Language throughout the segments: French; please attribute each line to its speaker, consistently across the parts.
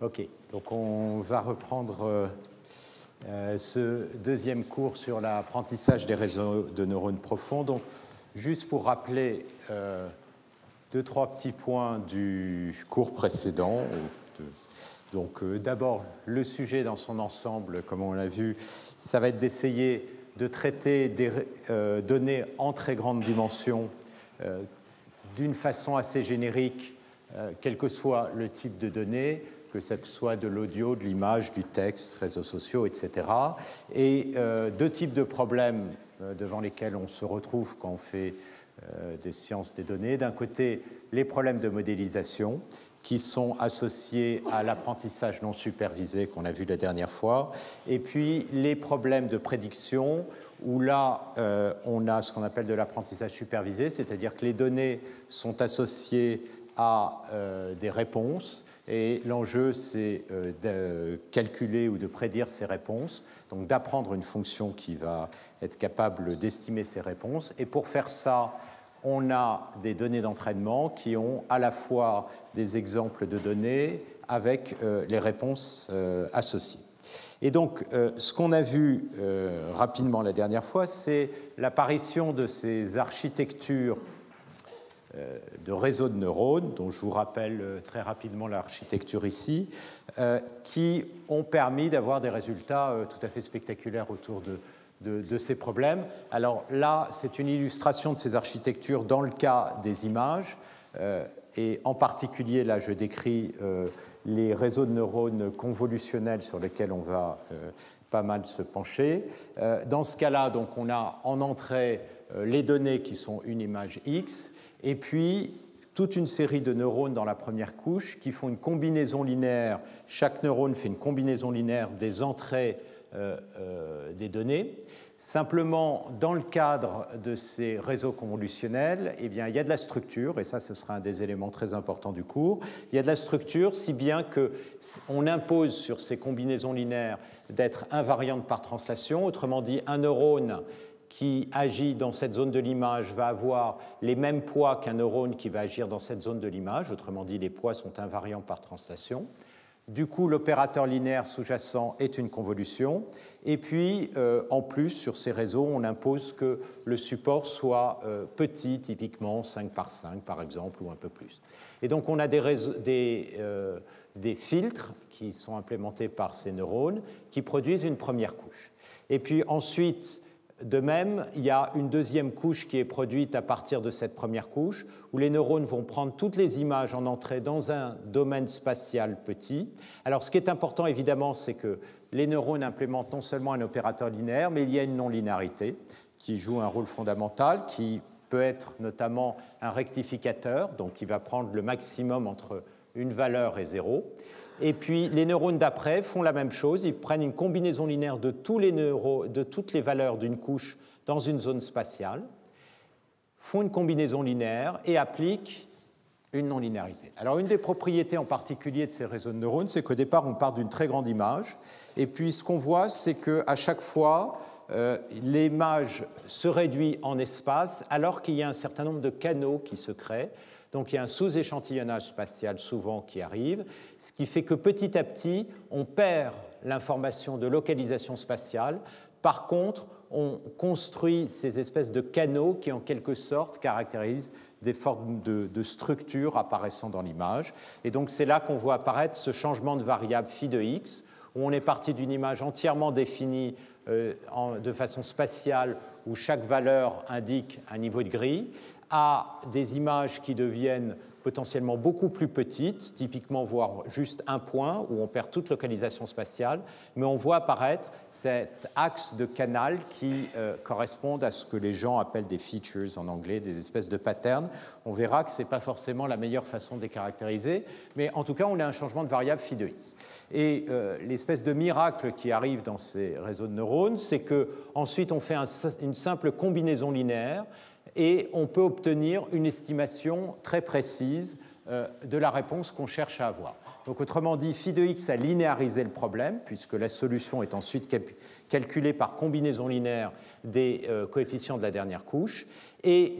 Speaker 1: Ok, donc on va reprendre ce deuxième cours sur l'apprentissage des réseaux de neurones profonds. Donc, juste pour rappeler deux, trois petits points du cours précédent. Donc, d'abord, le sujet dans son ensemble, comme on l'a vu, ça va être d'essayer de traiter des données en très grande dimension d'une façon assez générique, quel que soit le type de données, que ce soit de l'audio, de l'image, du texte, réseaux sociaux, etc. Et deux types de problèmes devant lesquels on se retrouve quand on fait des sciences des données. D'un côté, les problèmes de modélisation qui sont associés à l'apprentissage non supervisé qu'on a vu la dernière fois, et puis les problèmes de prédiction, où là, on a ce qu'on appelle de l'apprentissage supervisé, c'est-à-dire que les données sont associées à des réponses, et l'enjeu, c'est de calculer ou de prédire ces réponses, donc d'apprendre une fonction qui va être capable d'estimer ces réponses. Et pour faire ça, on a des données d'entraînement qui ont à la fois des exemples de données avec les réponses associées. Et donc, ce qu'on a vu rapidement la dernière fois, c'est l'apparition de ces architectures de réseaux de neurones, dont je vous rappelle très rapidement l'architecture ici, qui ont permis d'avoir des résultats tout à fait spectaculaires autour de ces problèmes. Alors là, c'est une illustration de ces architectures dans le cas des images, et en particulier, là, je décris les réseaux de neurones convolutionnels sur lesquels on va pas mal se pencher. Dans ce cas-là, donc, on a en entrée les données qui sont une image X, et puis toute une série de neurones dans la première couche qui font une combinaison linéaire. Chaque neurone fait une combinaison linéaire des entrées des données. Simplement, dans le cadre de ces réseaux convolutionnels, eh bien, il y a de la structure, et ça, ce sera un des éléments très importants du cours. Il y a de la structure, si bien qu'on impose sur ces combinaisons linéaires d'être invariantes par translation. Autrement dit, un neurone qui agit dans cette zone de l'image va avoir les mêmes poids qu'un neurone qui va agir dans cette zone de l'image. Autrement dit, les poids sont invariants par translation. Du coup, l'opérateur linéaire sous-jacent est une convolution. Et puis, en plus, sur ces réseaux, on impose que le support soit petit, typiquement 5 par 5, par exemple, ou un peu plus. Et donc, on a des filtres qui sont implémentés par ces neurones qui produisent une première couche. Et puis ensuite, de même, il y a une deuxième couche qui est produite à partir de cette première couche, où les neurones vont prendre toutes les images en entrée dans un domaine spatial petit. Alors, ce qui est important, évidemment, c'est que les neurones implémentent non seulement un opérateur linéaire, mais il y a une non-linéarité qui joue un rôle fondamental, qui peut être notamment un rectificateur, donc qui va prendre le maximum entre une valeur et 0. Et puis, les neurones d'après font la même chose. Ils prennent une combinaison linéaire de toutes les valeurs d'une couche dans une zone spatiale, font une combinaison linéaire et appliquent une non-linéarité. Alors, une des propriétés en particulier de ces réseaux de neurones, c'est qu'au départ, on part d'une très grande image. Et puis, ce qu'on voit, c'est qu'à chaque fois, l'image se réduit en espace alors qu'il y a un certain nombre de canaux qui se créent. Donc il y a un sous-échantillonnage spatial souvent qui arrive, ce qui fait que petit à petit, on perd l'information de localisation spatiale. Par contre, on construit ces espèces de canaux qui, en quelque sorte, caractérisent des formes de structures apparaissant dans l'image. Et donc c'est là qu'on voit apparaître ce changement de variable phi de x, où on est parti d'une image entièrement définie de façon spatiale, où chaque valeur indique un niveau de grille, à des images qui deviennent potentiellement beaucoup plus petites, typiquement voire juste un point, où on perd toute localisation spatiale, mais on voit apparaître cet axe de canal qui correspond à ce que les gens appellent des features en anglais, des espèces de patterns. On verra que ce n'est pas forcément la meilleure façon de les caractériser, mais en tout cas, on a un changement de variable phi de x. Et l'espèce de miracle qui arrive dans ces réseaux de neurones, c'est qu'ensuite, on fait une simple combinaison linéaire, et on peut obtenir une estimation très précise de la réponse qu'on cherche à avoir. Donc, autrement dit, phi de x a linéarisé le problème, puisque la solution est ensuite calculée par combinaison linéaire des coefficients de la dernière couche. Et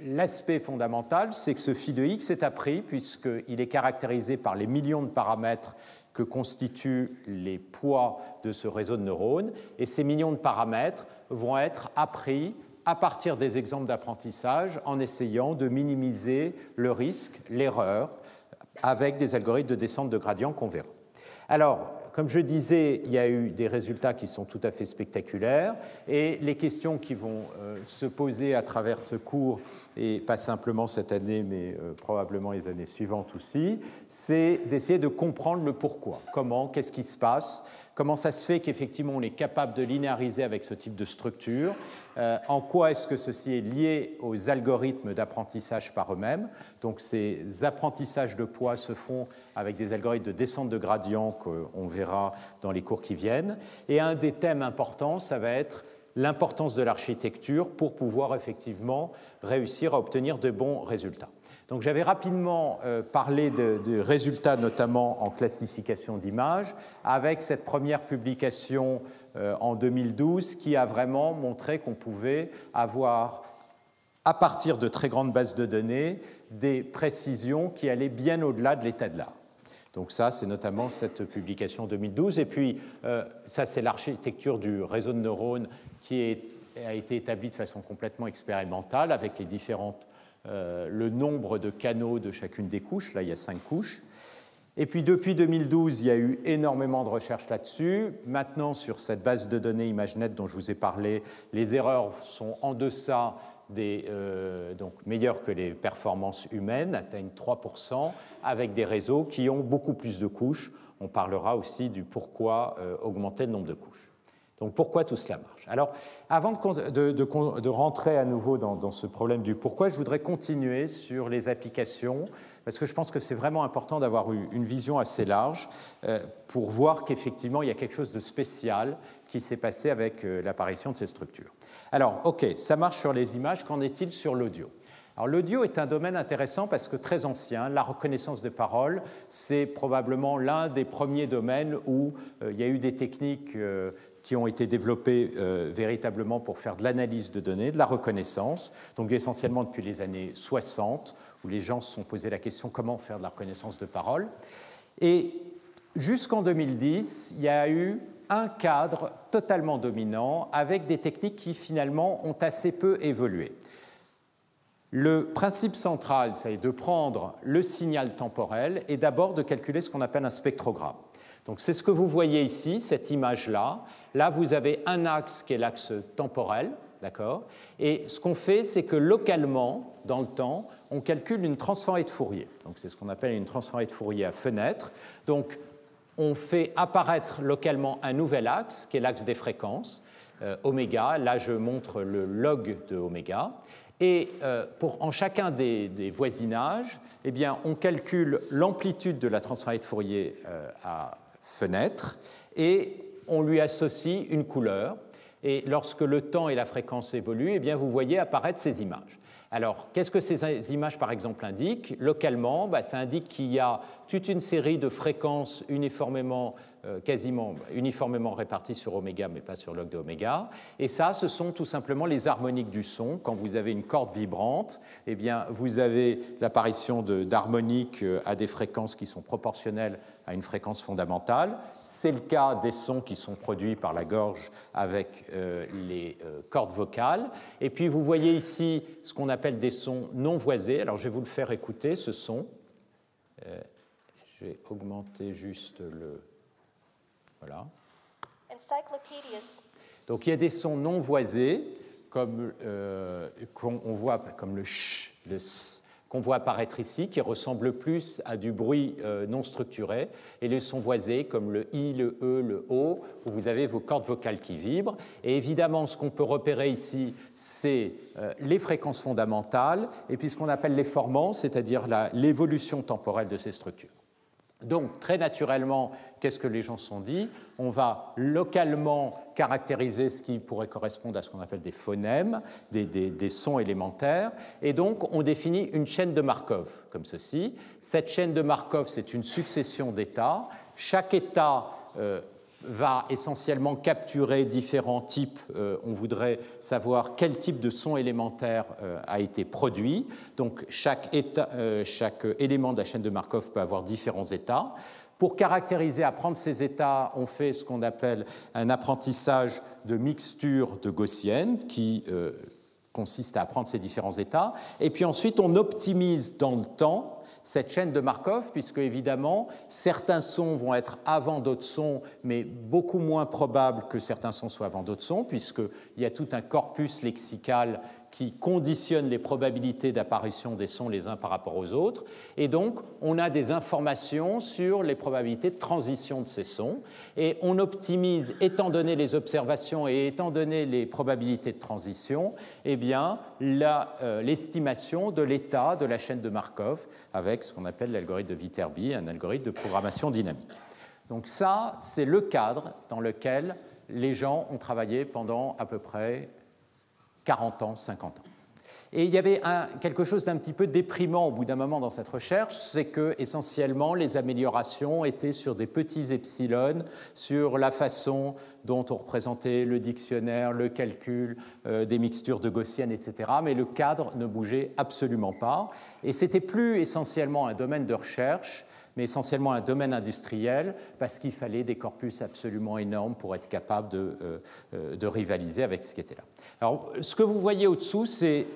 Speaker 1: l'aspect fondamental, c'est que ce phi de x est appris, puisqu'il est caractérisé par les millions de paramètres que constituent les poids de ce réseau de neurones, et ces millions de paramètres vont être appris à partir des exemples d'apprentissage en essayant de minimiser le risque, l'erreur, avec des algorithmes de descente de gradient qu'on verra. Alors, comme je disais, il y a eu des résultats qui sont tout à fait spectaculaires et les questions qui vont se poser à travers ce cours, et pas simplement cette année, mais probablement les années suivantes aussi, c'est d'essayer de comprendre le pourquoi. Comment, qu'est-ce qui se passe, comment ça se fait qu'effectivement on est capable de linéariser avec ce type de structure, en quoi est-ce que ceci est lié aux algorithmes d'apprentissage par eux-mêmes. Donc ces apprentissages de poids se font avec des algorithmes de descente de gradient qu'on verra dans les cours qui viennent. Et un des thèmes importants, ça va être l'importance de l'architecture pour pouvoir effectivement réussir à obtenir de bons résultats. Donc j'avais rapidement parlé de résultats, notamment en classification d'images, avec cette première publication en 2012 qui a vraiment montré qu'on pouvait avoir, à partir de très grandes bases de données, des précisions qui allaient bien au-delà de l'état de l'art. Donc ça, c'est notamment cette publication 2012. Et puis, ça, c'est l'architecture du réseau de neurones qui a été établie de façon complètement expérimentale avec les différentes, le nombre de canaux de chacune des couches. Là, il y a 5 couches. Et puis, depuis 2012, il y a eu énormément de recherches là-dessus. Maintenant, sur cette base de données ImageNet dont je vous ai parlé, les erreurs sont en deçà donc meilleures que les performances humaines, atteignent 3%, avec des réseaux qui ont beaucoup plus de couches. On parlera aussi du pourquoi augmenter le nombre de couches. Donc pourquoi tout cela marche? Alors, avant de rentrer à nouveau dans ce problème du pourquoi, je voudrais continuer sur les applications, parce que je pense que c'est vraiment important d'avoir une vision assez large pour voir qu'effectivement, il y a quelque chose de spécial qui s'est passé avec l'apparition de ces structures. Alors, OK, ça marche sur les images, qu'en est-il sur l'audio? Alors, l'audio est un domaine intéressant parce que très ancien. La reconnaissance des paroles, c'est probablement l'un des premiers domaines où il y a eu des techniques qui ont été développées véritablement pour faire de l'analyse de données, de la reconnaissance, donc essentiellement depuis les années 60, où les gens se sont posé la question comment faire de la reconnaissance de paroles. Et jusqu'en 2010, il y a eu un cadre totalement dominant avec des techniques qui finalement ont assez peu évolué. Le principe central, c'est de prendre le signal temporel et d'abord de calculer ce qu'on appelle un spectrogramme. Donc c'est ce que vous voyez ici, cette image-là. Là, vous avez un axe qui est l'axe temporel, d'accord? Et ce qu'on fait, c'est que localement, dans le temps, on calcule une transformée de Fourier. Donc c'est ce qu'on appelle une transformée de Fourier à fenêtre. Donc on fait apparaître localement un nouvel axe, qui est l'axe des fréquences, oméga. Là, je montre le log de oméga. Et en chacun des voisinages, eh bien, on calcule l'amplitude de la transformée de Fourier à fenêtre et on lui associe une couleur. Et lorsque le temps et la fréquence évoluent, eh bien, vous voyez apparaître ces images. Alors, qu'est-ce que ces images, par exemple, indiquent? Localement, ça indique qu'il y a toute une série de fréquences uniformément, quasiment uniformément réparties sur oméga, mais pas sur log de oméga. Et ça, ce sont tout simplement les harmoniques du son. Quand vous avez une corde vibrante, eh bien, vous avez l'apparition d'harmoniques à des fréquences qui sont proportionnelles à une fréquence fondamentale. C'est le cas des sons qui sont produits par la gorge avec les cordes vocales. Et puis, vous voyez ici ce qu'on appelle des sons non voisés. Alors, je vais vous le faire écouter, ce son. Je vais augmenter juste le... Voilà. Donc, il y a des sons non voisés, comme qu'on voit comme le ch, le s, qu'on voit apparaître ici, qui ressemble plus à du bruit non structuré, et les sons voisés comme le I, le E, le O, où vous avez vos cordes vocales qui vibrent. Et évidemment, ce qu'on peut repérer ici, c'est les fréquences fondamentales, et puis ce qu'on appelle les formants, c'est-à-dire l'évolution temporelle de ces structures. Donc, très naturellement, qu'est-ce que les gens se sont dit? On va localement caractériser ce qui pourrait correspondre à ce qu'on appelle des phonèmes, des sons élémentaires, et donc on définit une chaîne de Markov, comme ceci. Cette chaîne de Markov, c'est une succession d'états. Chaque état va essentiellement capturer différents types. On voudrait savoir quel type de son élémentaire a été produit. Donc chaque élément de la chaîne de Markov peut avoir différents états. Pour caractériser, apprendre ces états, on fait ce qu'on appelle un apprentissage de mixture de gaussienne qui consiste à apprendre ces différents états. Et puis ensuite, on optimise dans le temps cette chaîne de Markov, puisque évidemment, certains sons vont être avant d'autres sons, mais beaucoup moins probable que certains sons soient avant d'autres sons, puisqu'il y a tout un corpus lexical qui conditionne les probabilités d'apparition des sons les uns par rapport aux autres. Et donc, on a des informations sur les probabilités de transition de ces sons. Et on optimise, étant donné les observations et étant donné les probabilités de transition, eh bien, l'estimation de l'état de la chaîne de Markov avec ce qu'on appelle l'algorithme de Viterbi, un algorithme de programmation dynamique. Donc ça, c'est le cadre dans lequel les gens ont travaillé pendant à peu près 40 ans, 50 ans. Et il y avait quelque chose d'un petit peu déprimant au bout d'un moment dans cette recherche, c'est que essentiellement les améliorations étaient sur des petits epsilon, sur la façon dont on représentait le dictionnaire, le calcul, des mixtures de gaussiennes, etc. Mais le cadre ne bougeait absolument pas. Et c'était plus essentiellement un domaine de recherche, mais essentiellement un domaine industriel, parce qu'il fallait des corpus absolument énormes pour être capable de rivaliser avec ce qui était là. Alors, ce que vous voyez au-dessous, c'est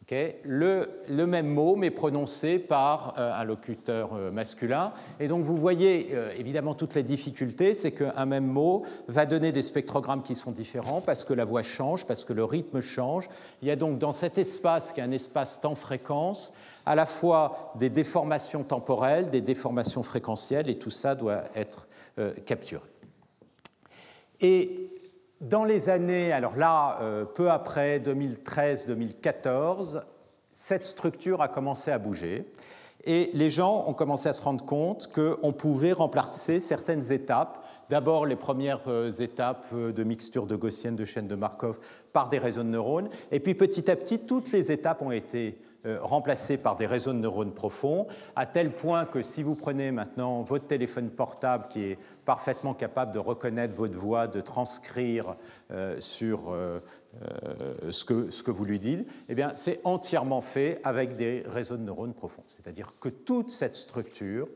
Speaker 1: okay, le même mot, mais prononcé par un locuteur masculin. Et donc, vous voyez évidemment toutes les difficultés, c'est qu'un même mot va donner des spectrogrammes qui sont différents, parce que la voix change, parce que le rythme change. Il y a donc dans cet espace, qui est un espace temps-fréquence, à la fois des déformations temporelles, des déformations fréquentielles, et tout ça doit être capturé. Et dans les années, alors là, peu après 2013-2014, cette structure a commencé à bouger, et les gens ont commencé à se rendre compte qu'on pouvait remplacer certaines étapes. D'abord, les premières étapes de mixture de gaussienne de chaînes de Markov par des réseaux de neurones, et puis petit à petit, toutes les étapes ont été remplacés par des réseaux de neurones profonds, à tel point que si vous prenez maintenant votre téléphone portable qui est parfaitement capable de reconnaître votre voix, de transcrire sur ce que vous lui dites, eh bien, c'est entièrement fait avec des réseaux de neurones profonds. C'est-à-dire que toute cette structure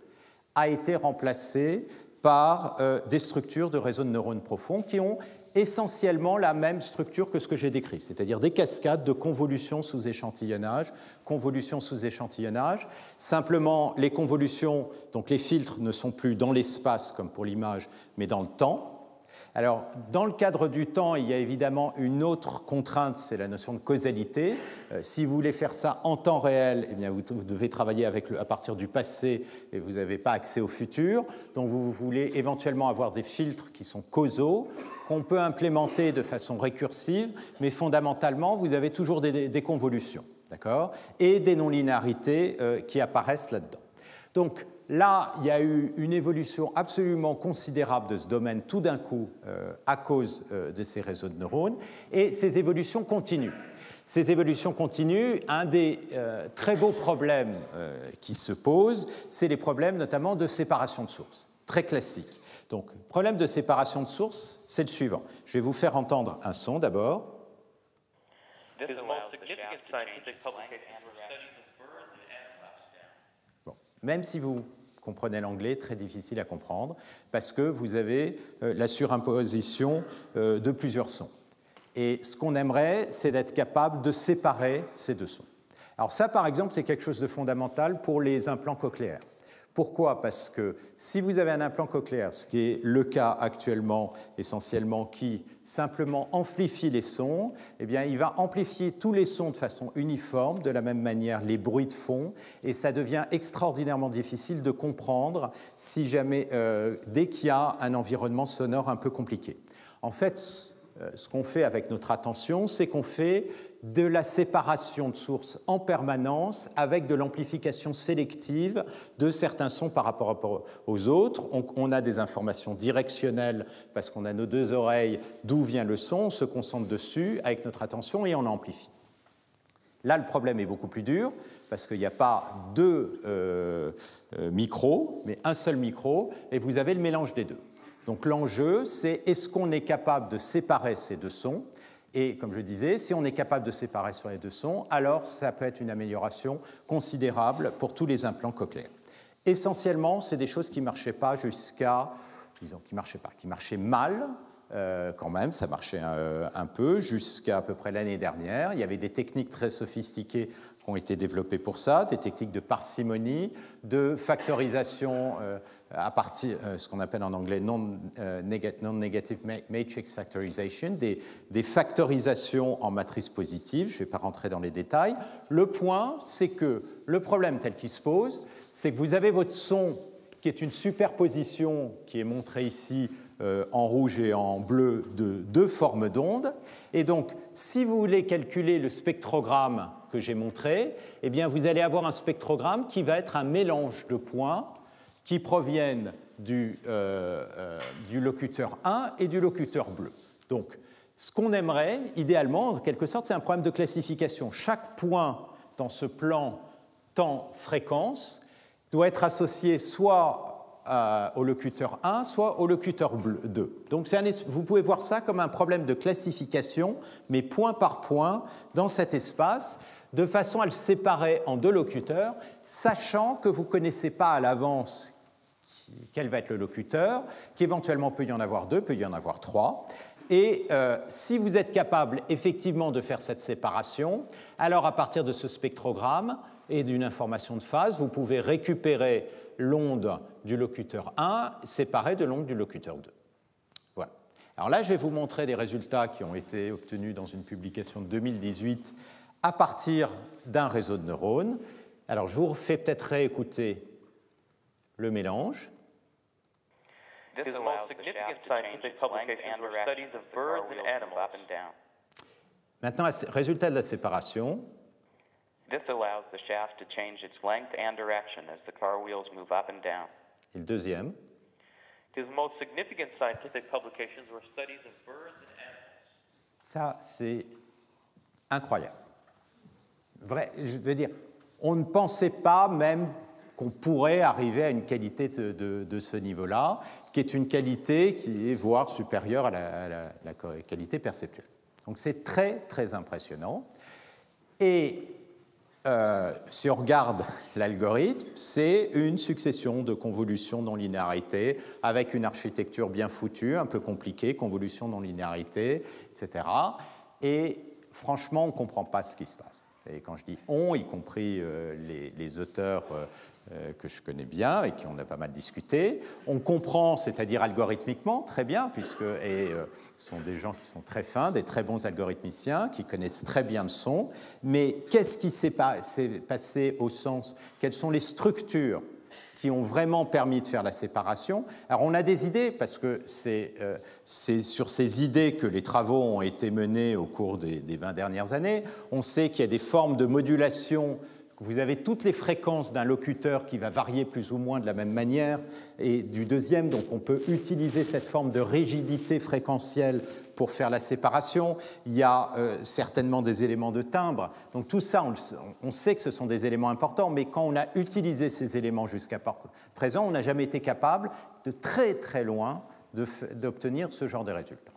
Speaker 1: a été remplacée par des structures de réseaux de neurones profonds qui ont essentiellement la même structure que ce que j'ai décrit, c'est-à-dire des cascades de convolutions sous échantillonnage, Simplement, les convolutions, donc les filtres, ne sont plus dans l'espace, comme pour l'image, mais dans le temps. Alors, dans le cadre du temps, il y a évidemment une autre contrainte, c'est la notion de causalité. Si vous voulez faire ça en temps réel, eh bien, vous devez travailler à partir du passé et vous n'avez pas accès au futur. Donc, vous voulez éventuellement avoir des filtres qui sont causaux, qu'on peut implémenter de façon récursive, mais fondamentalement, vous avez toujours des convolutions, d'accord, et des non-linéarités qui apparaissent là-dedans. Donc, là, il y a eu une évolution absolument considérable de ce domaine tout d'un coup à cause de ces réseaux de neurones, et ces évolutions continuent. Ces évolutions continuent. Un des très beaux problèmes qui se posent, c'est les problèmes notamment de séparation de sources, très classiques. Donc, le problème de séparation de sources, c'est le suivant. Je vais vous faire entendre un son d'abord. Bon. Même si vous comprenez l'anglais, très difficile à comprendre, parce que vous avez la surimposition de plusieurs sons. Et ce qu'on aimerait, c'est d'être capable de séparer ces deux sons. Alors ça, par exemple, c'est quelque chose de fondamental pour les implants cochléaires. Pourquoi ? Parce que si vous avez un implant cochléaire, ce qui est le cas actuellement essentiellement, qui simplement amplifie les sons, eh bien, il va amplifier tous les sons de façon uniforme, de la même manière les bruits de fond, et ça devient extraordinairement difficile de comprendre si jamais, dès qu'il y a un environnement sonore un peu compliqué. En fait, ce qu'on fait avec notre attention, c'est qu'on fait de la séparation de sources en permanence avec de l'amplification sélective de certains sons par rapport aux autres. On a des informations directionnelles parce qu'on a nos deux oreilles d'où vient le son, on se concentre dessus avec notre attention et on l'amplifie. Là, le problème est beaucoup plus dur parce qu'il n'y a pas deux micros, mais un seul micro, et vous avez le mélange des deux. Donc l'enjeu, c'est est-ce qu'on est capable de séparer ces deux sons ? Et comme je disais, si on est capable de séparer sur les deux sons, alors ça peut être une amélioration considérable pour tous les implants cochléaires. Essentiellement, c'est des choses qui ne marchaient pas jusqu'à, disons, qui marchaient mal, quand même, ça marchait un peu, jusqu'à à peu près l'année dernière. Il y avait des techniques très sophistiquées qui ont été développées pour ça, des techniques de parcimonie, de factorisation à partir, ce qu'on appelle en anglais non-negative matrix factorization, des factorisations en matrice positive. Je ne vais pas rentrer dans les détails. Le point, c'est que le problème tel qu'il se pose, c'est que vous avez votre son qui est une superposition qui est montrée ici en rouge et en bleu de deux formes d'ondes. Et donc, si vous voulez calculer le spectrogramme que j'ai montré, eh bien, vous allez avoir un spectrogramme qui va être un mélange de points qui proviennent du locuteur 1 et du locuteur bleu. Donc, ce qu'on aimerait, idéalement, en quelque sorte, c'est un problème de classification. Chaque point dans ce plan temps-fréquence doit être associé soit au locuteur 1, soit au locuteur 2. Donc vous pouvez voir ça comme un problème de classification, mais point par point dans cet espace, de façon à le séparer en deux locuteurs, sachant que vous ne connaissez pas à l'avance quel va être le locuteur, qu'éventuellement peut y en avoir 2, peut y en avoir 3. Et si vous êtes capable effectivement de faire cette séparation, alors à partir de ce spectrogramme et d'une information de phase, vous pouvez récupérer l'onde du locuteur 1 séparée de l'onde du locuteur 2. Voilà. Alors là, je vais vous montrer des résultats qui ont été obtenus dans une publication de 2018 à partir d'un réseau de neurones. Alors, je vous fais peut-être réécouter le mélange. Maintenant, résultat de la séparation.
Speaker 2: This allows the shaft to change its length and direction as the car wheels move up and down.
Speaker 1: Et le deuxième.
Speaker 2: His most significant scientific publications were studies of birds and animals.
Speaker 1: Ça, c'est incroyable. Vrai, je veux dire, on ne pensait pas même qu'on pourrait arriver à une qualité de ce niveau-là, qui est une qualité qui est voire supérieure à la qualité perceptuelle. Donc c'est très, très impressionnant. Et si on regarde l'algorithme, c'est une succession de convolutions non-linéarité avec une architecture bien foutue, un peu compliquée, convolution non-linéarité, etc. Et franchement, on ne comprend pas ce qui se passe. Et quand je dis on, y compris les auteurs que je connais bien et qui on a pas mal discuté, on comprend, c'est-à-dire algorithmiquement, très bien, puisque ce sont des gens qui sont très fins, des très bons algorithmiciens, qui connaissent très bien le son, mais qu'est-ce qui s'est passé au sens, quelles sont les structures qui ont vraiment permis de faire la séparation? Alors on a des idées, parce que c'est sur ces idées que les travaux ont été menés au cours des 20 dernières années. On sait qu'il y a des formes de modulation. Vous avez toutes les fréquences d'un locuteur qui va varier plus ou moins de la même manière, et du deuxième, donc on peut utiliser cette forme de rigidité fréquentielle pour faire la séparation. Il y a certainement des éléments de timbre. Donc tout ça, on sait que ce sont des éléments importants, mais quand on a utilisé ces éléments jusqu'à présent, on n'a jamais été capable de très très loin d'obtenir ce genre de résultats.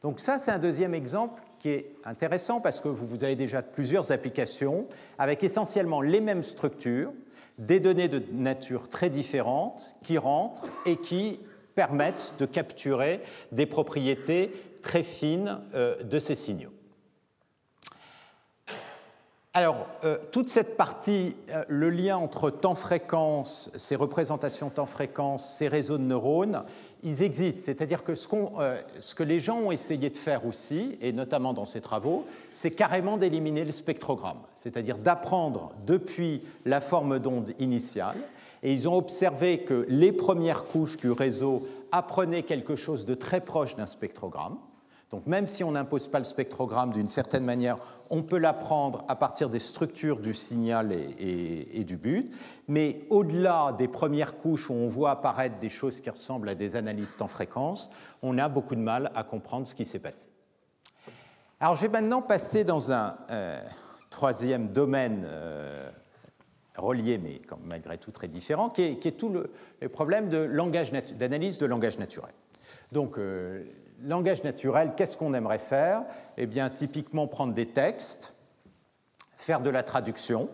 Speaker 1: Donc ça, c'est un deuxième exemple qui est intéressant parce que vous avez déjà plusieurs applications avec essentiellement les mêmes structures, des données de nature très différentes qui rentrent et qui permettent de capturer des propriétés très fines de ces signaux. Alors, toute cette partie, le lien entre temps-fréquence, ces représentations temps-fréquence, ces réseaux de neurones, ils existent. C'est-à-dire que ce que les gens ont essayé de faire aussi, et notamment dans ces travaux, c'est carrément d'éliminer le spectrogramme, c'est-à-dire d'apprendre depuis la forme d'onde initiale. Et ils ont observé que les premières couches du réseau apprenaient quelque chose de très proche d'un spectrogramme. Donc même si on n'impose pas le spectrogramme d'une certaine manière, on peut l'apprendre à partir des structures du signal et du but. Mais au-delà des premières couches où on voit apparaître des choses qui ressemblent à des analyses temps-fréquence, on a beaucoup de mal à comprendre ce qui s'est passé. Alors je vais maintenant passer dans un troisième domaine relié, mais malgré tout très différent, qui est tout le problème d'analyse de langage naturel. Donc, langage naturel, qu'est-ce qu'on aimerait faire? Eh bien, typiquement, prendre des textes, faire de la traduction.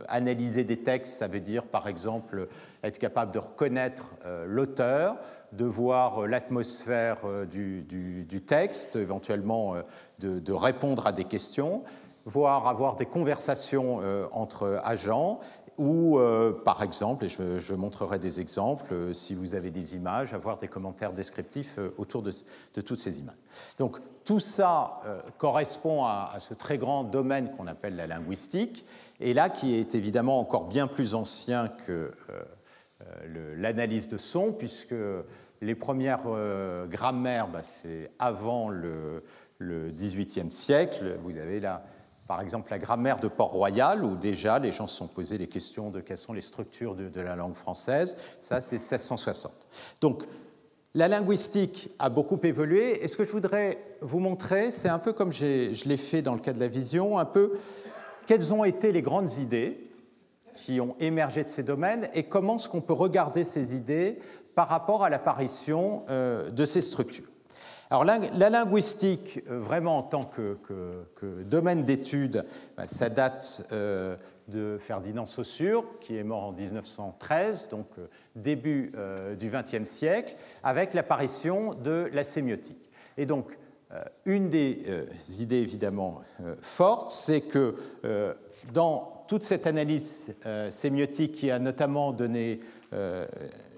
Speaker 1: Analyser des textes, ça veut dire, par exemple, être capable de reconnaître l'auteur, de voir l'atmosphère du texte, éventuellement de répondre à des questions, voire avoir des conversations entre agents, ou, par exemple, et je montrerai des exemples, si vous avez des images, avoir des commentaires descriptifs autour de toutes ces images. Donc, tout ça correspond à ce très grand domaine qu'on appelle la linguistique, et là, qui est évidemment encore bien plus ancien que l'analyse de son, puisque les premières grammaires, c'est avant le XVIIIe siècle. Vous avez là, par exemple, la grammaire de Port-Royal, où déjà les gens se sont posés les questions de quelles sont les structures de la langue française. Ça, c'est 1660. Donc, la linguistique a beaucoup évolué, et ce que je voudrais vous montrer, c'est un peu comme je l'ai fait dans le cas de la vision, un peu quelles ont été les grandes idées qui ont émergé de ces domaines et comment est-ce qu'on peut regarder ces idées par rapport à l'apparition de ces structures. Alors, la linguistique, vraiment en tant que domaine d'étude, ça date de Ferdinand Saussure, qui est mort en 1913, donc début du XXe siècle, avec l'apparition de la sémiotique. Et donc, une des idées évidemment fortes, c'est que dans toute cette analyse sémiotique qui a notamment donné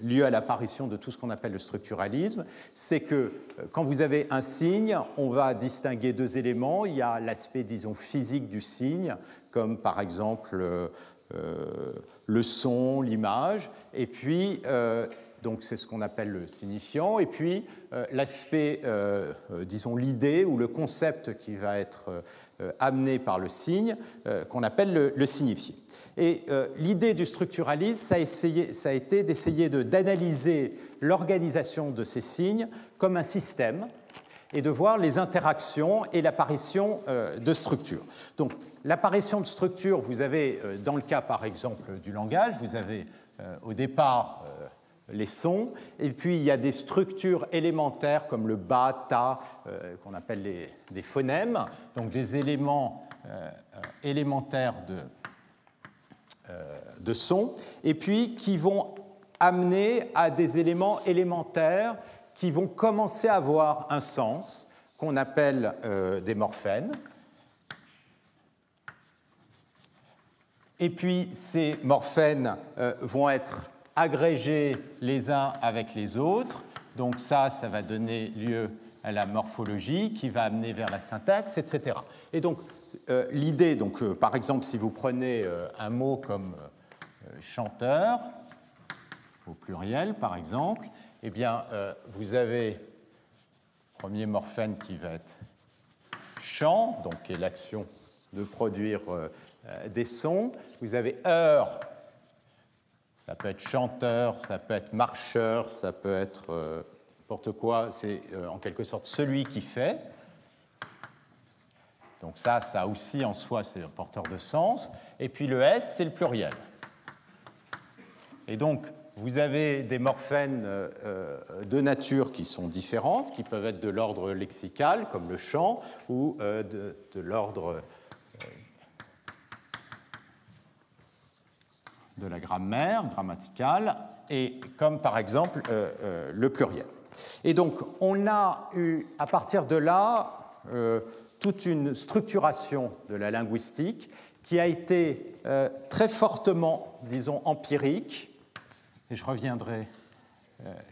Speaker 1: lieu à l'apparition de tout ce qu'on appelle le structuralisme, c'est que quand vous avez un signe, on va distinguer deux éléments. Il y a l'aspect, disons, physique du signe, comme par exemple le son, l'image, et puis donc c'est ce qu'on appelle le signifiant, et puis l'aspect, disons, l'idée ou le concept qui va être amené par le signe, qu'on appelle le signifié. Et l'idée du structuralisme, ça a été d'essayer d'analyser l'organisation de ces signes comme un système et de voir les interactions et l'apparition de structures. Donc, l'apparition de structures, vous avez, dans le cas par exemple du langage, vous avez au départ les sons, et puis il y a des structures élémentaires comme le ba, ta, qu'on appelle des phonèmes, donc des éléments élémentaires de son, et puis qui vont amener à des éléments élémentaires qui vont commencer à avoir un sens, qu'on appelle des morphèmes. Et puis ces morphèmes vont être agrégés les uns avec les autres. Donc ça va donner lieu à la morphologie qui va amener vers la syntaxe, etc. Et donc l'idée, par exemple, si vous prenez un mot comme chanteur, au pluriel par exemple, eh bien vous avez le premier morphème qui va être chant, donc qui est l'action de produire des sons. Vous avez heure. Ça peut être chanteur, ça peut être marcheur, ça peut être n'importe quoi. C'est en quelque sorte celui qui fait. Donc ça aussi en soi, c'est un porteur de sens. Et puis le S, c'est le pluriel. Et donc, vous avez des morphèmes de nature qui sont différentes, qui peuvent être de l'ordre lexical, comme le chant, ou de l'ordre de la grammaire, grammaticale, et comme par exemple le pluriel. Et donc, on a eu, à partir de là, toute une structuration de la linguistique qui a été très fortement, disons, empirique, et je reviendrai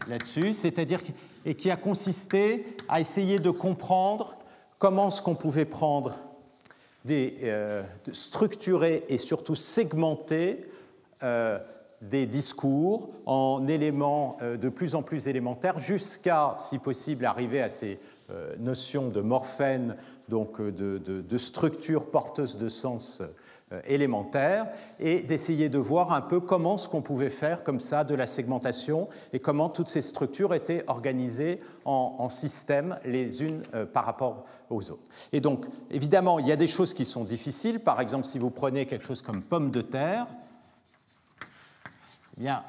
Speaker 1: là-dessus, c'est-à-dire et qui a consisté à essayer de comprendre comment est-ce qu'on pouvait prendre structurer et surtout segmenter des discours en éléments de plus en plus élémentaires jusqu'à, si possible, arriver à ces notions de morphèmes, donc de structures porteuses de sens élémentaires, et d'essayer de voir un peu comment ce qu'on pouvait faire comme ça de la segmentation et comment toutes ces structures étaient organisées en systèmes les unes par rapport aux autres. Et donc, évidemment, il y a des choses qui sont difficiles. Par exemple, si vous prenez quelque chose comme pomme de terre, eh bien,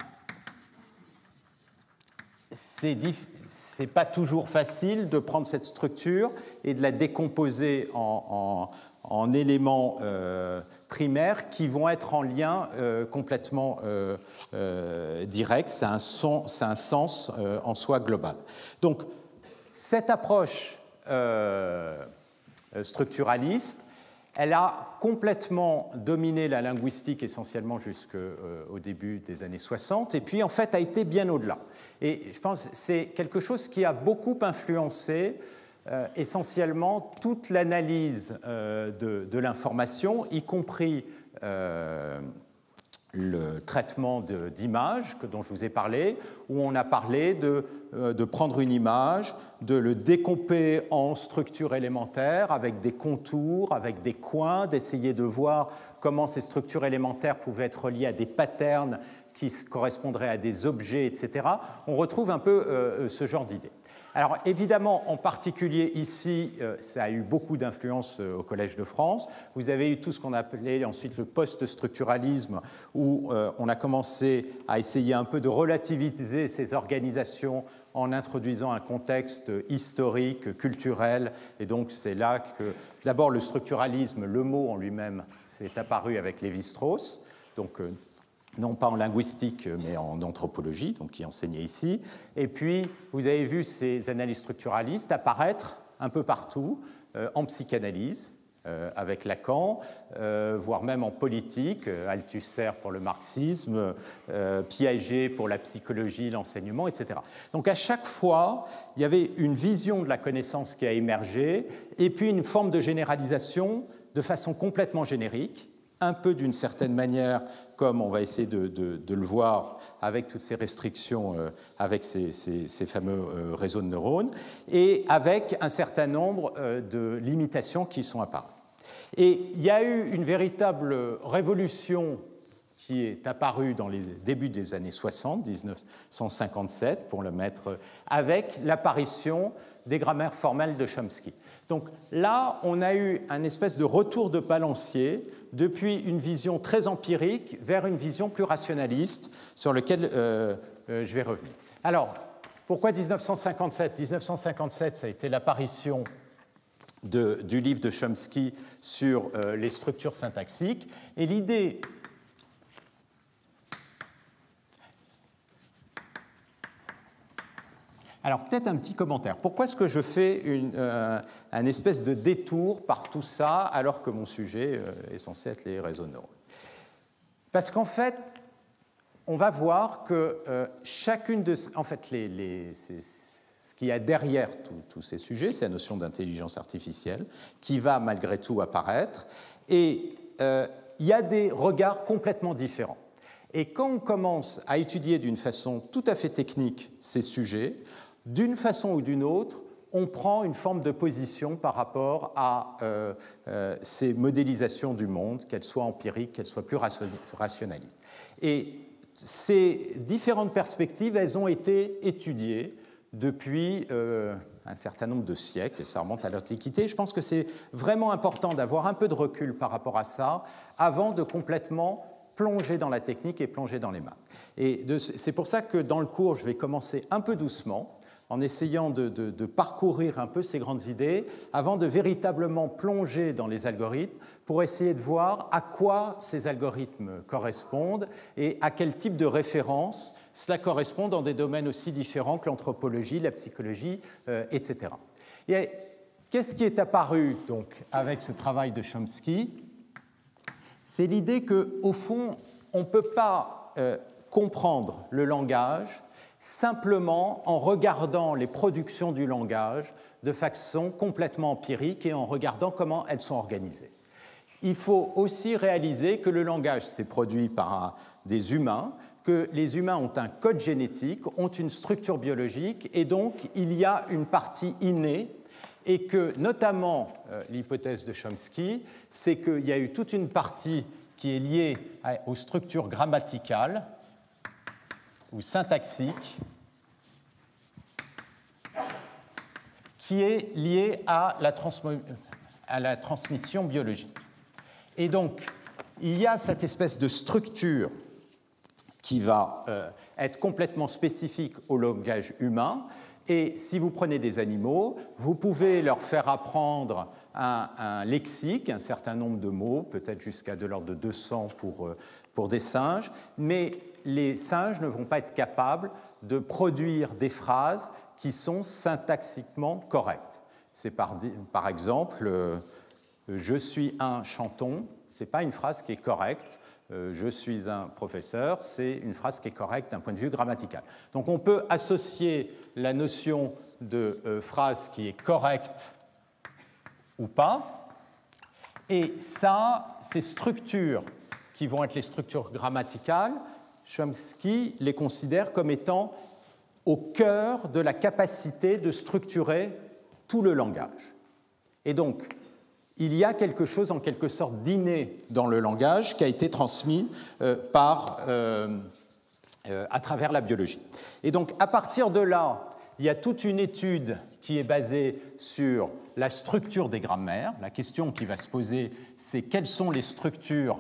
Speaker 1: c'est pas toujours facile de prendre cette structure et de la décomposer en éléments primaires qui vont être en lien complètement direct. C'est un sens en soi global. Donc, cette approche structuraliste, elle a complètement dominé la linguistique essentiellement jusqu'au début des années 60 et puis en fait a été bien au-delà. Et je pense que c'est quelque chose qui a beaucoup influencé essentiellement toute l'analyse de l'information, y compris le traitement d'images dont je vous ai parlé, où on a parlé de prendre une image, de le découper en structures élémentaires avec des contours, avec des coins, d'essayer de voir comment ces structures élémentaires pouvaient être liées à des patterns qui correspondraient à des objets, etc. On retrouve un peu ce genre d'idée. Alors évidemment, en particulier ici, ça a eu beaucoup d'influence au Collège de France. Vous avez eu tout ce qu'on appelait ensuite le post-structuralisme, où on a commencé à essayer un peu de relativiser ces organisations en introduisant un contexte historique, culturel. Et donc c'est là que d'abord le structuralisme, le mot en lui-même, s'est apparu avec Lévi-Strauss. Donc non pas en linguistique, mais en anthropologie, donc qui enseignait ici. Et puis, vous avez vu ces analyses structuralistes apparaître un peu partout, en psychanalyse, avec Lacan, voire même en politique, Althusser pour le marxisme, Piaget pour la psychologie, l'enseignement, etc. Donc à chaque fois, il y avait une vision de la connaissance qui a émergé, et puis une forme de généralisation de façon complètement générique, un peu d'une certaine manière, comme on va essayer de le voir avec toutes ces restrictions, avec ces fameux réseaux de neurones, et avec un certain nombre de limitations qui sont apparues. Et il y a eu une véritable révolution qui est apparue dans les débuts des années 60, 1957, pour le mettre, avec l'apparition des grammaires formelles de Chomsky. Donc là, on a eu un espèce de retour de balancier depuis une vision très empirique vers une vision plus rationaliste sur laquelle je vais revenir. Alors, pourquoi 1957 ? 1957, ça a été l'apparition du livre de Chomsky sur les structures syntaxiques. Et l'idée... Alors, peut-être un petit commentaire. Pourquoi est-ce que je fais un espèce de détour par tout ça, alors que mon sujet est censé être les réseaux de neurones ? Parce qu'en fait, on va voir que chacune de... En fait, ce qu'il y a derrière tous ces sujets, c'est la notion d'intelligence artificielle qui va malgré tout apparaître. Et il y a des regards complètement différents. Et quand on commence à étudier d'une façon tout à fait technique ces sujets, d'une façon ou d'une autre, on prend une forme de position par rapport à ces modélisations du monde, qu'elles soient empiriques, qu'elles soient plus rationalistes. Et ces différentes perspectives, elles ont été étudiées depuis un certain nombre de siècles, et ça remonte à l'Antiquité. Je pense que c'est vraiment important d'avoir un peu de recul par rapport à ça, avant de complètement plonger dans la technique et plonger dans les maths. Et c'est pour ça que dans le cours, je vais commencer un peu doucement, en essayant de parcourir un peu ces grandes idées, avant de véritablement plonger dans les algorithmes, pour essayer de voir à quoi ces algorithmes correspondent et à quel type de référence cela correspond dans des domaines aussi différents que l'anthropologie, la psychologie, etc. Et qu'est-ce qui est apparu donc avec ce travail de Chomsky ? C'est l'idée qu'au fond, on ne peut pas comprendre le langage simplement en regardant les productions du langage de façon complètement empirique et en regardant comment elles sont organisées. Il faut aussi réaliser que le langage s'est produit par des humains, que les humains ont un code génétique, ont une structure biologique, et donc il y a une partie innée, et que notamment l'hypothèse de Chomsky, c'est qu'il y a eu toute une partie qui est liée aux structures grammaticales ou syntaxiques, qui est liée à la transmission biologique. Et donc, il y a cette espèce de structure qui va être complètement spécifique au langage humain, Et si vous prenez des animaux, vous pouvez leur faire apprendre un lexique, un certain nombre de mots, peut-être jusqu'à de l'ordre de 200 pour des singes, mais les singes ne vont pas être capables de produire des phrases qui sont syntaxiquement correctes. C'est par exemple, je suis un chanton, ce n'est pas une phrase qui est correcte. Je suis un professeur, c'est une phrase qui est correcte d'un point de vue grammatical. Donc on peut associer la notion de phrase qui est correcte ou pas, et ça, ces structures qui vont être les structures grammaticales, Chomsky les considère comme étant au cœur de la capacité de structurer tout le langage. Et donc, il y a quelque chose en quelque sorte d'inné dans le langage qui a été transmis à travers la biologie. Et donc, à partir de là, il y a toute une étude qui est basée sur la structure des grammaires. La question qui va se poser, c'est quelles sont les structures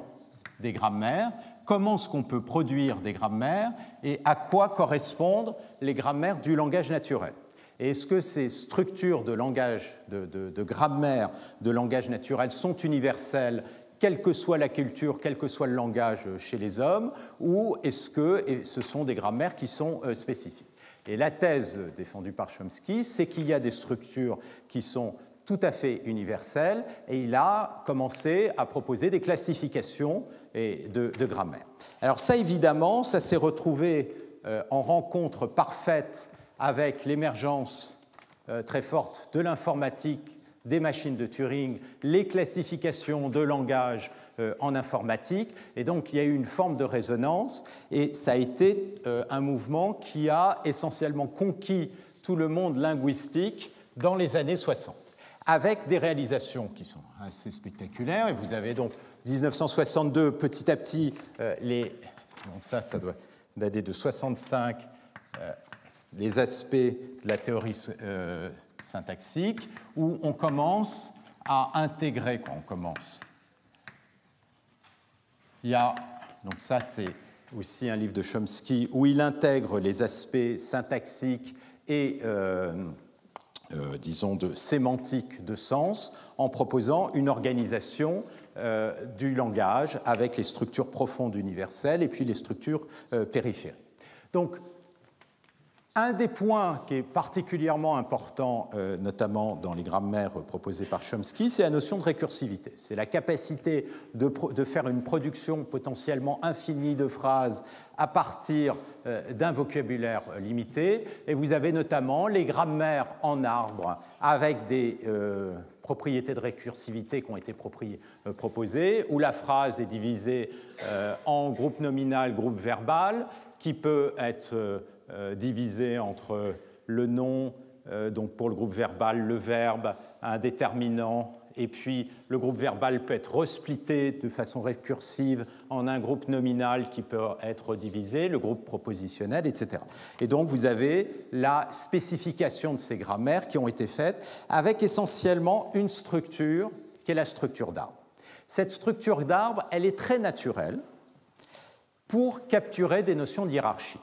Speaker 1: des grammaires, comment est-ce qu'on peut produire des grammaires et à quoi correspondent les grammaires du langage naturel. Et est-ce que ces structures de langage, de grammaire de langage naturel sont universelles, quelle que soit la culture, quel que soit le langage chez les hommes, ou est-ce que ce sont des grammaires qui sont spécifiques? Et la thèse défendue par Chomsky, c'est qu'il y a des structures qui sont tout à fait universelles, et il a commencé à proposer des classifications de grammaire. Alors ça, évidemment, ça s'est retrouvé en rencontre parfaite avec l'émergence très forte de l'informatique, des machines de Turing, les classifications de langage en informatique, et donc il y a eu une forme de résonance, et ça a été un mouvement qui a essentiellement conquis tout le monde linguistique dans les années 60, avec des réalisations qui sont assez spectaculaires, et vous avez donc 1962, petit à petit, donc ça doit dater de 65, les aspects de la théorie syntaxique, où on commence à intégrer, quand on commence, il y a, donc ça c'est aussi un livre de Chomsky, où il intègre les aspects syntaxiques et, disons, de sémantique de sens, en proposant une organisation du langage avec les structures profondes universelles et puis les structures périphériques. Donc, un des points qui est particulièrement important, notamment dans les grammaires proposées par Chomsky, c'est la notion de récursivité. C'est la capacité de faire une production potentiellement infinie de phrases à partir d'un vocabulaire limité. Et vous avez notamment les grammaires en arbre avec des propriétés de récursivité qui ont été proposées, où la phrase est divisée en groupe nominal, groupe verbal, qui peut être divisé entre le nom, donc pour le groupe verbal, le verbe, un déterminant, et puis le groupe verbal peut être resplitté de façon récursive en un groupe nominal qui peut être divisé, le groupe propositionnel, etc. Et donc vous avez la spécification de ces grammaires qui ont été faites avec essentiellement une structure qui est la structure d'arbre. Cette structure d'arbre, elle est très naturelle pour capturer des notions de hiérarchie.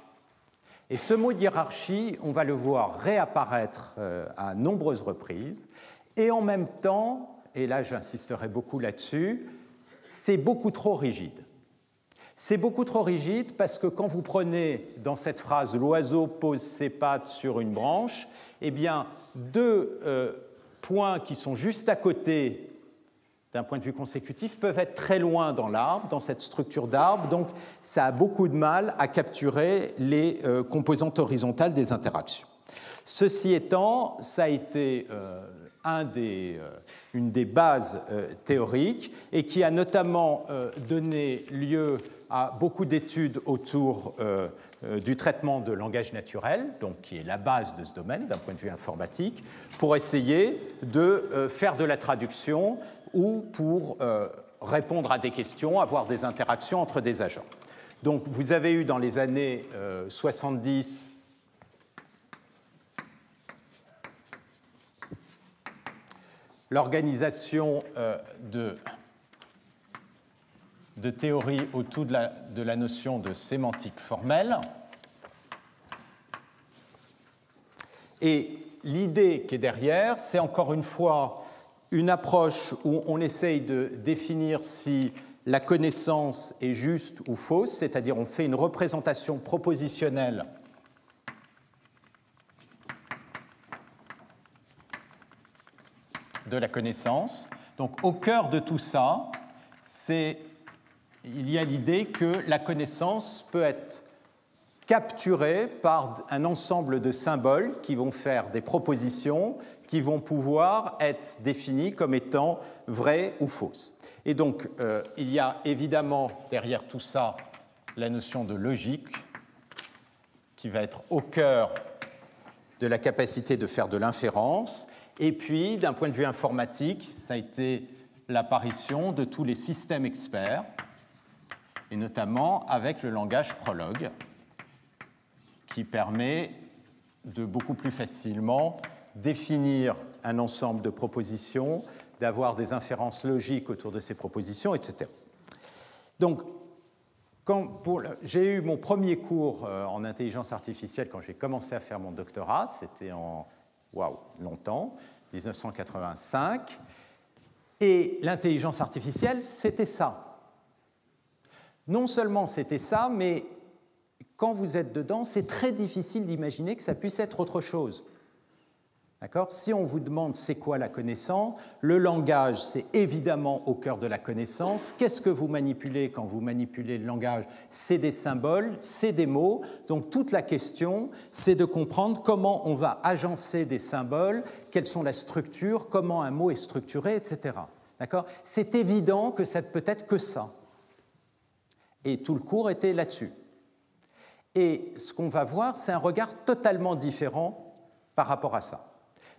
Speaker 1: Et ce mot de hiérarchie, on va le voir réapparaître à nombreuses reprises, et en même temps, et là j'insisterai beaucoup là-dessus, c'est beaucoup trop rigide. C'est beaucoup trop rigide parce que quand vous prenez dans cette phrase « l'oiseau pose ses pattes sur une branche », eh bien, deux points qui sont juste à côté d'un point de vue consécutif, peuvent être très loin dans l'arbre, dans cette structure d'arbre, donc ça a beaucoup de mal à capturer les composantes horizontales des interactions. Ceci étant, ça a été une des bases théoriques et qui a notamment donné lieu à beaucoup d'études autour du traitement de langage naturel, donc qui est la base de ce domaine d'un point de vue informatique, pour essayer de faire de la traduction ou pour répondre à des questions, avoir des interactions entre des agents. Donc vous avez eu dans les années 70 l'organisation de théories autour de la notion de sémantique formelle. Et l'idée qui est derrière, c'est encore une fois une approche où on essaye de définir si la connaissance est juste ou fausse, c'est-à-dire on fait une représentation propositionnelle de la connaissance. Donc au cœur de tout ça, il y a l'idée que la connaissance peut être capturée par un ensemble de symboles qui vont faire des propositions qui vont pouvoir être définies comme étant vraies ou fausses. Et donc, il y a évidemment derrière tout ça la notion de logique qui va être au cœur de la capacité de faire de l'inférence. Et puis, d'un point de vue informatique, ça a été l'apparition de tous les systèmes experts, et notamment avec le langage Prolog, qui permet de beaucoup plus facilement définir un ensemble de propositions, d'avoir des inférences logiques autour de ces propositions, etc. Donc, j'ai eu mon premier cours en intelligence artificielle quand j'ai commencé à faire mon doctorat, c'était en longtemps, 1985, et l'intelligence artificielle, c'était ça. Non seulement c'était ça, mais quand vous êtes dedans, c'est très difficile d'imaginer que ça puisse être autre chose. D'accord ? Si on vous demande c'est quoi la connaissance, le langage, c'est évidemment au cœur de la connaissance. Qu'est-ce que vous manipulez quand vous manipulez le langage ? C'est des symboles, c'est des mots. Donc toute la question, c'est de comprendre comment on va agencer des symboles, quelles sont la structure, comment un mot est structuré, etc. D'accord ? C'est évident que ça ne peut être que ça. Et tout le cours était là-dessus. Et ce qu'on va voir, c'est un regard totalement différent par rapport à ça.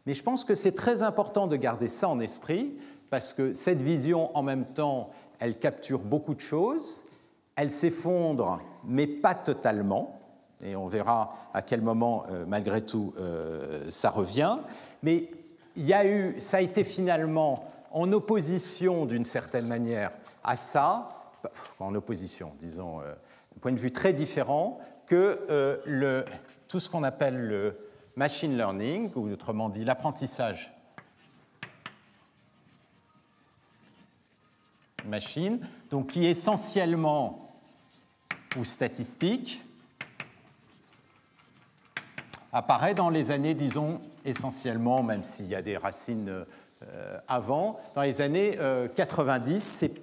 Speaker 1: Mais je pense que c'est très important de garder ça en esprit, parce que cette vision, en même temps, elle capture beaucoup de choses, elle s'effondre, mais pas totalement, et on verra à quel moment, malgré tout, ça revient. Mais ça a été finalement en opposition, d'une certaine manière, à ça, en opposition, disons, d'un point de vue très différent, que tout ce qu'on appelle le machine learning, ou autrement dit l'apprentissage machine, donc qui est essentiellement ou statistique, apparaît dans les années, disons, essentiellement, même s'il y a des racines avant, dans les années 90, c'est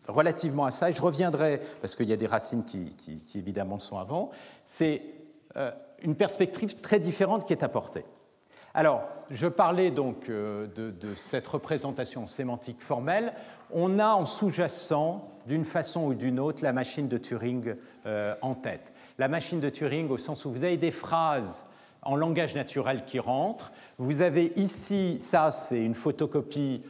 Speaker 1: relativement à ça, et je reviendrai, parce qu'il y a des racines qui évidemment sont avant, c'est une perspective très différente qui est apportée. Alors, je parlais donc de cette représentation sémantique formelle. On a en sous-jacent, d'une façon ou d'une autre, la machine de Turing en tête. La machine de Turing au sens où vous avez des phrases en langage naturel qui rentrent. Vous avez ici, ça c'est une photocopie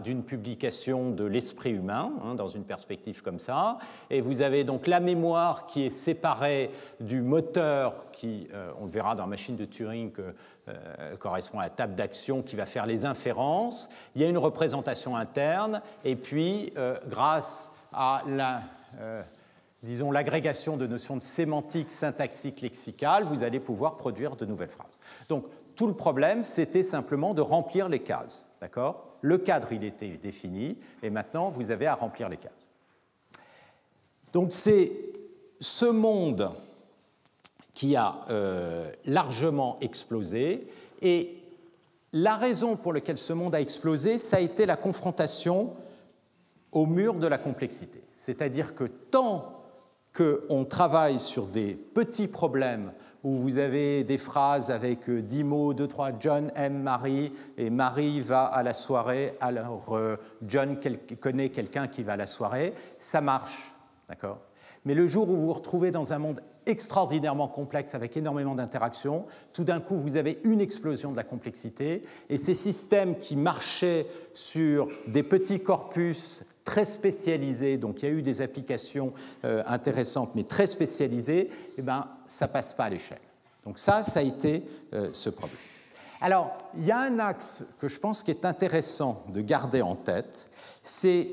Speaker 1: d'une publication de l'esprit humain, dans une perspective comme ça, et vous avez donc la mémoire qui est séparée du moteur qui, on verra dans la machine de Turing, correspond à la table d'action qui va faire les inférences. Il y a une représentation interne, et puis grâce à disons l'agrégation de notions de sémantique, syntaxique, lexicale, vous allez pouvoir produire de nouvelles phrases. Donc tout le problème, c'était simplement de remplir les cases, d'accord ? Le cadre, il était défini, et maintenant, vous avez à remplir les cases. Donc, c'est ce monde qui a largement explosé, et la raison pour laquelle ce monde a explosé, ça a été la confrontation au mur de la complexité. C'est-à-dire que tant qu'on travaille sur des petits problèmes où vous avez des phrases avec 10 mots, 2, 3, John aime Marie, et Marie va à la soirée, alors John connaît quelqu'un qui va à la soirée, ça marche, d'accord ? Mais le jour où vous vous retrouvez dans un monde extraordinairement complexe avec énormément d'interactions, tout d'un coup, vous avez une explosion de la complexité, et ces systèmes qui marchaient sur des petits corpus très spécialisés, donc il y a eu des applications intéressantes, mais très spécialisées, eh ben, ça ne passe pas à l'échelle. Donc ça a été ce problème. Alors, il y a un axe que je pense qui est intéressant de garder en tête, c'est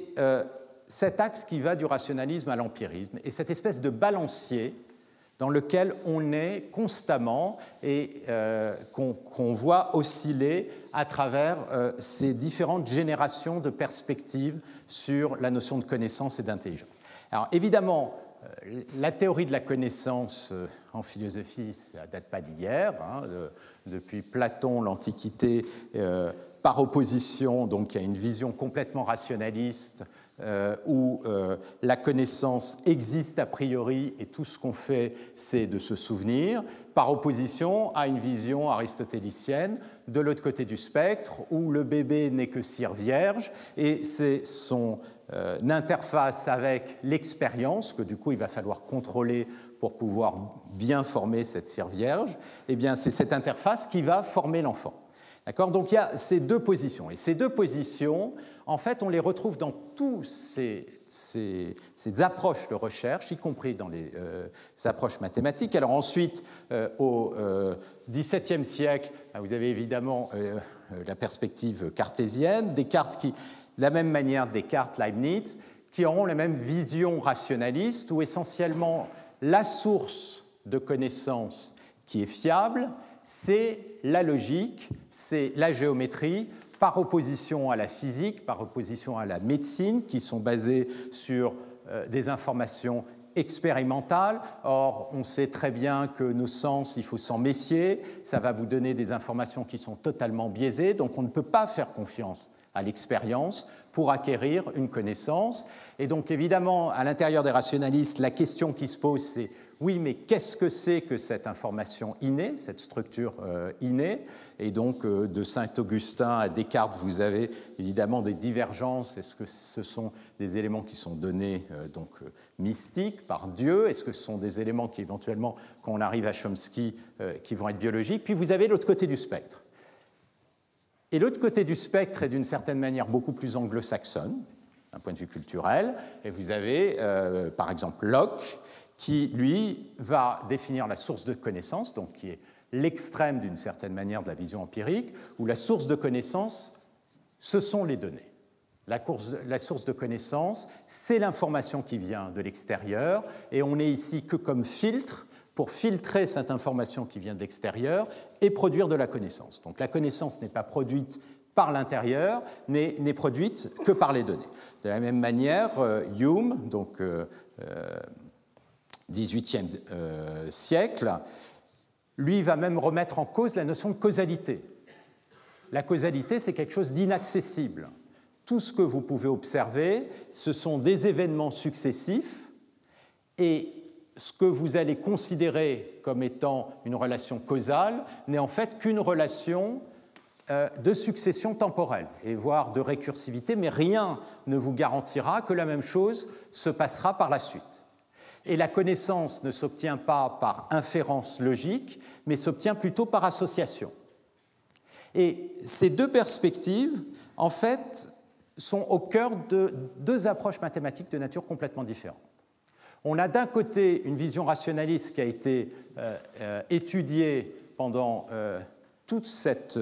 Speaker 1: cet axe qui va du rationalisme à l'empirisme, et cette espèce de balancier dans lequel on est constamment et qu'on voit osciller à travers ces différentes générations de perspectives sur la notion de connaissance et d'intelligence. Alors évidemment, la théorie de la connaissance en philosophie, ça ne date pas d'hier, hein, depuis Platon, l'Antiquité, par opposition donc, à une vision complètement rationaliste où la connaissance existe a priori et tout ce qu'on fait, c'est de se souvenir, par opposition à une vision aristotélicienne de l'autre côté du spectre où le bébé n'est que cire vierge et c'est son interface avec l'expérience, que du coup il va falloir contrôler pour pouvoir bien former cette cire vierge, eh bien c'est cette interface qui va former l'enfant. D'accord ? Donc il y a ces deux positions. Et ces deux positions, en fait, on les retrouve dans toutes ces approches de recherche, y compris dans les approches mathématiques. Alors ensuite, au XVIIe siècle, vous avez évidemment la perspective cartésienne, Descartes qui, de la même manière Descartes, Leibniz, qui auront la même vision rationaliste, où essentiellement la source de connaissance qui est fiable, c'est la logique, c'est la géométrie, par opposition à la physique, par opposition à la médecine, qui sont basées sur des informations expérimentales. Or, on sait très bien que nos sens, il faut s'en méfier, ça va vous donner des informations qui sont totalement biaisées, donc on ne peut pas faire confiance à l'expérience pour acquérir une connaissance. Et donc, évidemment, à l'intérieur des rationalistes, la question qui se pose, c'est oui, mais qu'est-ce que c'est que cette information innée, cette structure innée? Et donc, de Saint-Augustin à Descartes, vous avez évidemment des divergences. Est-ce que ce sont des éléments qui sont donnés mystiques par Dieu? Est-ce que ce sont des éléments qui, éventuellement, quand on arrive à Chomsky, qui vont être biologiques? Puis vous avez l'autre côté du spectre. Et l'autre côté du spectre est d'une certaine manière beaucoup plus anglo-saxonne, d'un point de vue culturel. Et vous avez, par exemple, Locke, qui, lui, va définir la source de connaissance, donc qui est l'extrême, d'une certaine manière, de la vision empirique, où la source de connaissance, ce sont les données. La source de connaissance, c'est l'information qui vient de l'extérieur, et on n'est ici que comme filtre pour filtrer cette information qui vient de l'extérieur et produire de la connaissance. Donc la connaissance n'est pas produite par l'intérieur, mais n'est produite que par les données. De la même manière, Hume, donc XVIIIe siècle, lui va même remettre en cause la notion de causalité. La causalité, c'est quelque chose d'inaccessible. Tout ce que vous pouvez observer, ce sont des événements successifs et ce que vous allez considérer comme étant une relation causale n'est en fait qu'une relation de succession temporelle, et voire de récursivité, mais rien ne vous garantira que la même chose se passera par la suite. Et la connaissance ne s'obtient pas par inférence logique, mais s'obtient plutôt par association. Et ces deux perspectives, en fait, sont au cœur de deux approches mathématiques de nature complètement différente. On a d'un côté une vision rationaliste qui a été étudiée pendant toute cette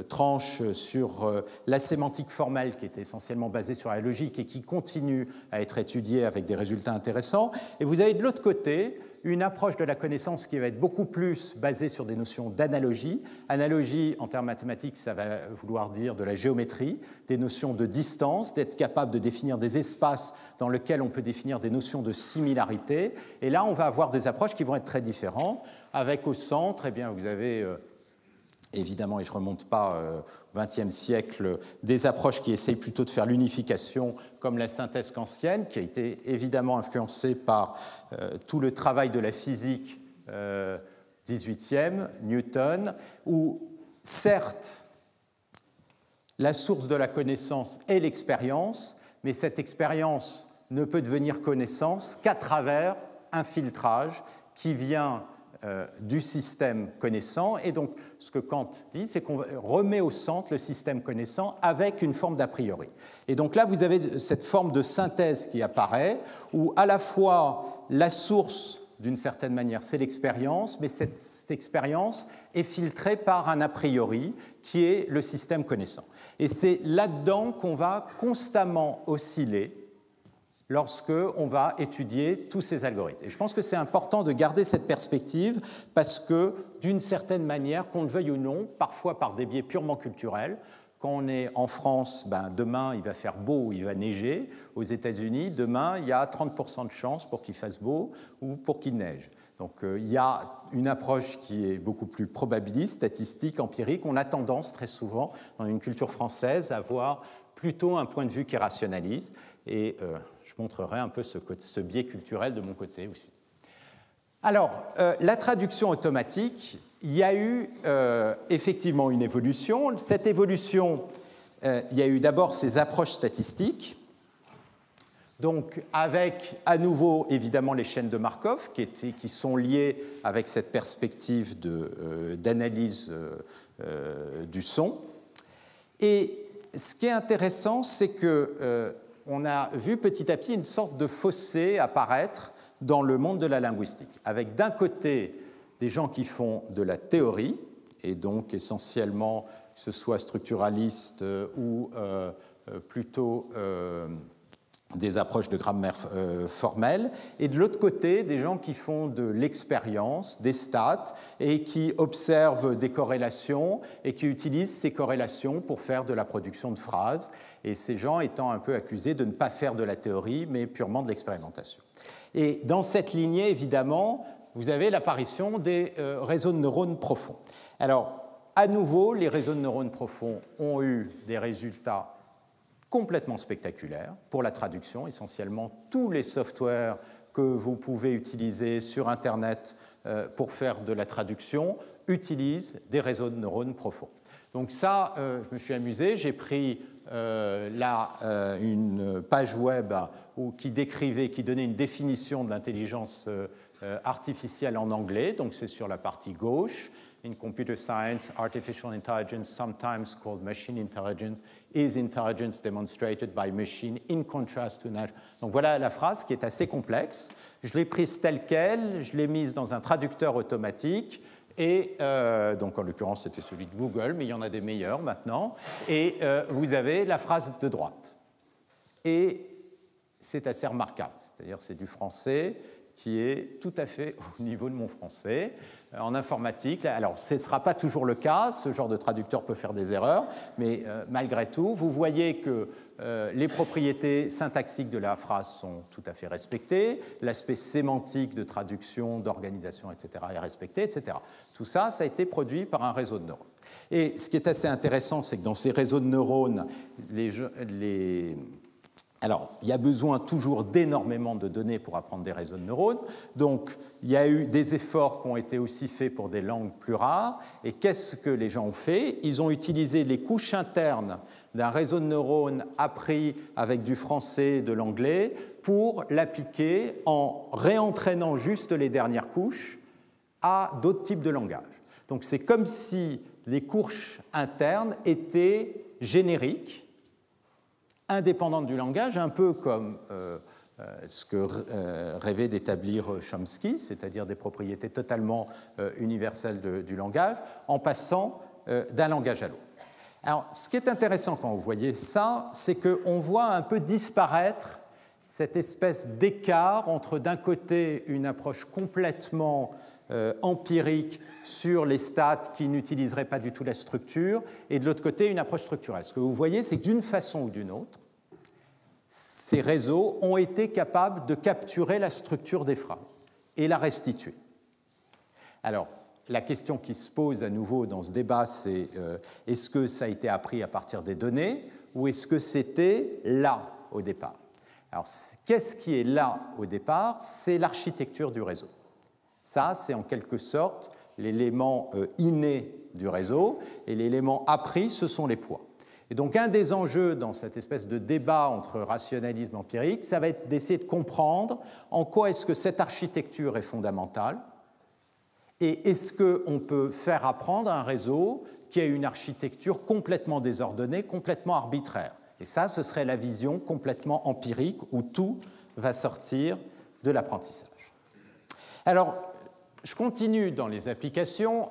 Speaker 1: tranche sur la sémantique formelle qui était essentiellement basée sur la logique et qui continue à être étudiée avec des résultats intéressants. Et vous avez de l'autre côté une approche de la connaissance qui va être beaucoup plus basée sur des notions d'analogie. Analogie, en termes mathématiques, ça va vouloir dire de la géométrie, des notions de distance, d'être capable de définir des espaces dans lesquels on peut définir des notions de similarité. Et là, on va avoir des approches qui vont être très différentes. Avec au centre, eh bien, vous avez évidemment, et je ne remonte pas au XXe siècle, des approches qui essayent plutôt de faire l'unification, comme la synthèse kantienne, qui a été évidemment influencée par tout le travail de la physique XVIIIe, Newton, où certes, la source de la connaissance est l'expérience, mais cette expérience ne peut devenir connaissance qu'à travers un filtrage qui vient du système connaissant. Et donc, ce que Kant dit, c'est qu'on remet au centre le système connaissant avec une forme d'a priori. Et donc là, vous avez cette forme de synthèse qui apparaît, où à la fois la source, d'une certaine manière, c'est l'expérience, mais cette expérience est filtrée par un a priori qui est le système connaissant. Et c'est là-dedans qu'on va constamment osciller lorsqu'on va étudier tous ces algorithmes. Et je pense que c'est important de garder cette perspective parce que, d'une certaine manière, qu'on le veuille ou non, parfois par des biais purement culturels, quand on est en France, demain il va faire beau ou il va neiger. Aux États-Unis, demain il y a 30% de chance pour qu'il fasse beau ou pour qu'il neige. Donc il y a une approche qui est beaucoup plus probabiliste, statistique, empirique. On a tendance très souvent, dans une culture française, à avoir plutôt un point de vue qui est rationaliste. Et je montrerai un peu ce biais culturel de mon côté aussi. Alors, la traduction automatique, il y a eu effectivement une évolution. Cette évolution, il y a eu d'abord ces approches statistiques, donc avec à nouveau évidemment les chaînes de Markov qui sont liées avec cette perspective d'analyse du son. Et ce qui est intéressant, c'est qu'on a vu petit à petit une sorte de fossé apparaître dans le monde de la linguistique, avec d'un côté des gens qui font de la théorie, et donc essentiellement, que ce soit structuraliste ou plutôt des approches de grammaire formelle, et de l'autre côté, des gens qui font de l'expérience, des stats, et qui observent des corrélations, et qui utilisent ces corrélations pour faire de la production de phrases, et ces gens étant un peu accusés de ne pas faire de la théorie, mais purement de l'expérimentation. Et dans cette lignée, évidemment, vous avez l'apparition des réseaux de neurones profonds. Alors, à nouveau, les réseaux de neurones profonds ont eu des résultats complètement spectaculaires pour la traduction. Essentiellement, tous les softwares que vous pouvez utiliser sur Internet pour faire de la traduction utilisent des réseaux de neurones profonds. Donc ça, je me suis amusé, j'ai pris une page web qui donnait une définition de l'intelligence artificielle en anglais, donc c'est sur la partie gauche. In computer science, artificial intelligence, sometimes called machine intelligence, is intelligence demonstrated by machine in contrast to natural. Donc voilà la phrase qui est assez complexe. Je l'ai prise telle qu'elle, je l'ai mise dans un traducteur automatique, et donc en l'occurrence c'était celui de Google, mais il y en a des meilleurs maintenant, et vous avez la phrase de droite. Et c'est assez remarquable, c'est-à-dire c'est du français qui est tout à fait au niveau de mon français. En informatique, alors ce ne sera pas toujours le cas, ce genre de traducteur peut faire des erreurs, mais malgré tout, vous voyez que les propriétés syntaxiques de la phrase sont tout à fait respectées, l'aspect sémantique de traduction, d'organisation, etc. est respecté, etc. Tout ça, ça a été produit par un réseau de neurones. Et ce qui est assez intéressant, c'est que dans ces réseaux de neurones, alors, il y a besoin toujours d'énormément de données pour apprendre des réseaux de neurones. Donc, il y a eu des efforts qui ont été aussi faits pour des langues plus rares. Et qu'est-ce que les gens ont fait? Ils ont utilisé les couches internes d'un réseau de neurones appris avec du français et de l'anglais pour l'appliquer en réentraînant juste les dernières couches à d'autres types de langages. Donc, c'est comme si les couches internes étaient génériques, indépendante du langage, un peu comme ce que rêvait d'établir Chomsky, c'est-à-dire des propriétés totalement universelles du langage, en passant d'un langage à l'autre. Alors, ce qui est intéressant quand vous voyez ça, c'est qu'on voit un peu disparaître cette espèce d'écart entre, d'un côté, une approche complètement empirique sur les stats qui n'utiliseraient pas du tout la structure, et de l'autre côté, une approche structurelle. Ce que vous voyez, c'est que d'une façon ou d'une autre, ces réseaux ont été capables de capturer la structure des phrases et la restituer. Alors, la question qui se pose à nouveau dans ce débat, c'est est-ce que ça a été appris à partir des données ou est-ce que c'était là au départ? Alors, qu'est-ce qui est là au départ? C'est l'architecture du réseau. Ça, c'est en quelque sorte l'élément inné du réseau, et l'élément appris, ce sont les poids. Et donc, un des enjeux dans cette espèce de débat entre rationalisme et empirique, ça va être d'essayer de comprendre en quoi est-ce que cette architecture est fondamentale, et est-ce qu'on peut faire apprendre un réseau qui a une architecture complètement désordonnée, complètement arbitraire. Et ça, ce serait la vision complètement empirique où tout va sortir de l'apprentissage. Alors, je continue dans les applications.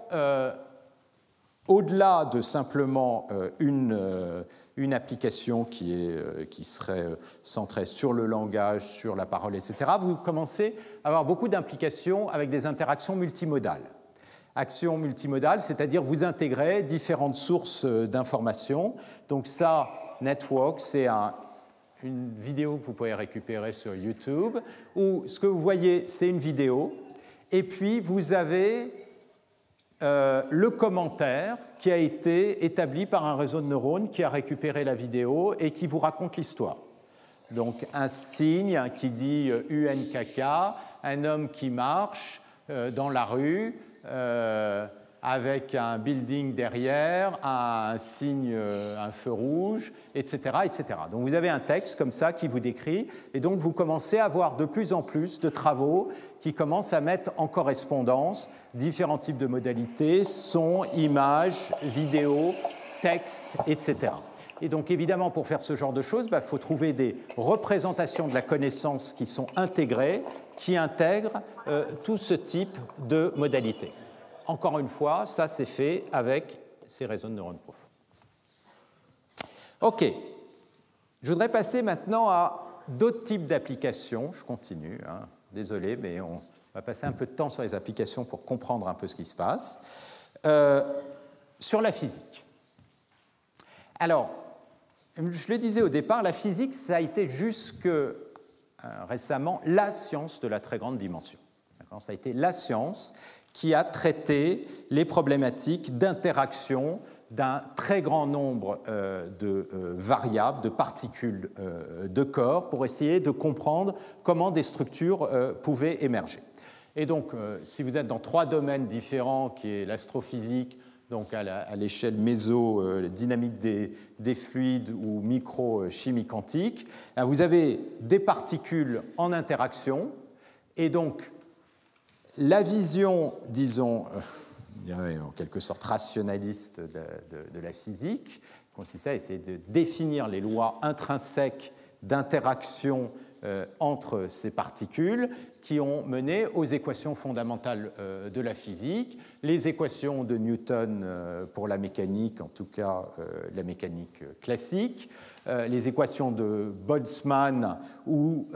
Speaker 1: au-delà de simplement une application qui serait centrée sur le langage, sur la parole, etc., vous commencez à avoir beaucoup d'implications avec des interactions multimodales. Actions multimodales, c'est-à-dire vous intégrez différentes sources d'informations. Donc ça, Network, c'est une vidéo que vous pouvez récupérer sur YouTube, où ce que vous voyez, c'est une vidéo, et puis vous avez le commentaire qui a été établi par un réseau de neurones qui a récupéré la vidéo et qui vous raconte l'histoire. Donc un signe qui dit UNKK, un homme qui marche dans la rue, avec un building derrière, un signe, un feu rouge, etc., etc. Donc vous avez un texte comme ça qui vous décrit, et donc vous commencez à avoir de plus en plus de travaux qui commencent à mettre en correspondance différents types de modalités, son, images, vidéo, texte, etc. Et donc évidemment, pour faire ce genre de choses, il faut trouver des représentations de la connaissance qui sont intégrées, qui intègrent tout ce type de modalités. Encore une fois, ça c'est fait avec ces réseaux de neurones profonds. OK. Je voudrais passer maintenant à d'autres types d'applications. Je continue, hein. Désolé, mais on va passer un peu de temps sur les applications pour comprendre un peu ce qui se passe. Sur la physique. Alors, je le disais au départ, la physique, ça a été jusque récemment la science de la très grande dimension. Ça a été la science qui a traité les problématiques d'interaction d'un très grand nombre de variables, de particules de corps, pour essayer de comprendre comment des structures pouvaient émerger. Et donc, si vous êtes dans 3 domaines différents, qui est l'astrophysique, donc à l'échelle dynamique des fluides ou micro-chimie quantique, vous avez des particules en interaction, et donc la vision, disons, en quelque sorte rationaliste de la physique, consistait à essayer de définir les lois intrinsèques d'interaction entre ces particules qui ont mené aux équations fondamentales de la physique, les équations de Newton pour la mécanique, en tout cas la mécanique classique, les équations de Boltzmann ou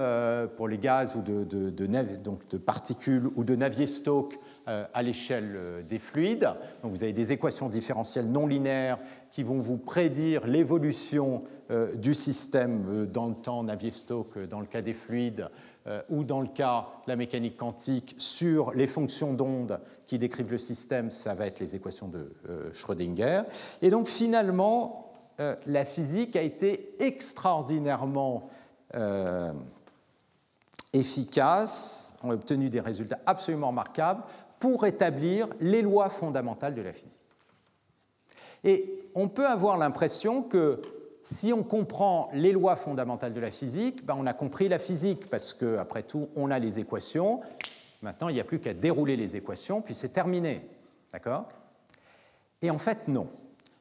Speaker 1: pour les gaz ou de particules ou de Navier-Stokes à l'échelle des fluides. Donc vous avez des équations différentielles non linéaires qui vont vous prédire l'évolution du système dans le temps, Navier-Stokes dans le cas des fluides, ou dans le cas de la mécanique quantique sur les fonctions d'onde qui décrivent le système, ça va être les équations de Schrödinger. Et donc finalement, la physique a été extraordinairement efficace, on a obtenu des résultats absolument remarquables pour établir les lois fondamentales de la physique. Et on peut avoir l'impression que si on comprend les lois fondamentales de la physique, on a compris la physique, parce qu'après tout, on a les équations. Maintenant, il n'y a plus qu'à dérouler les équations, puis c'est terminé. D'accord ? Et en fait, non.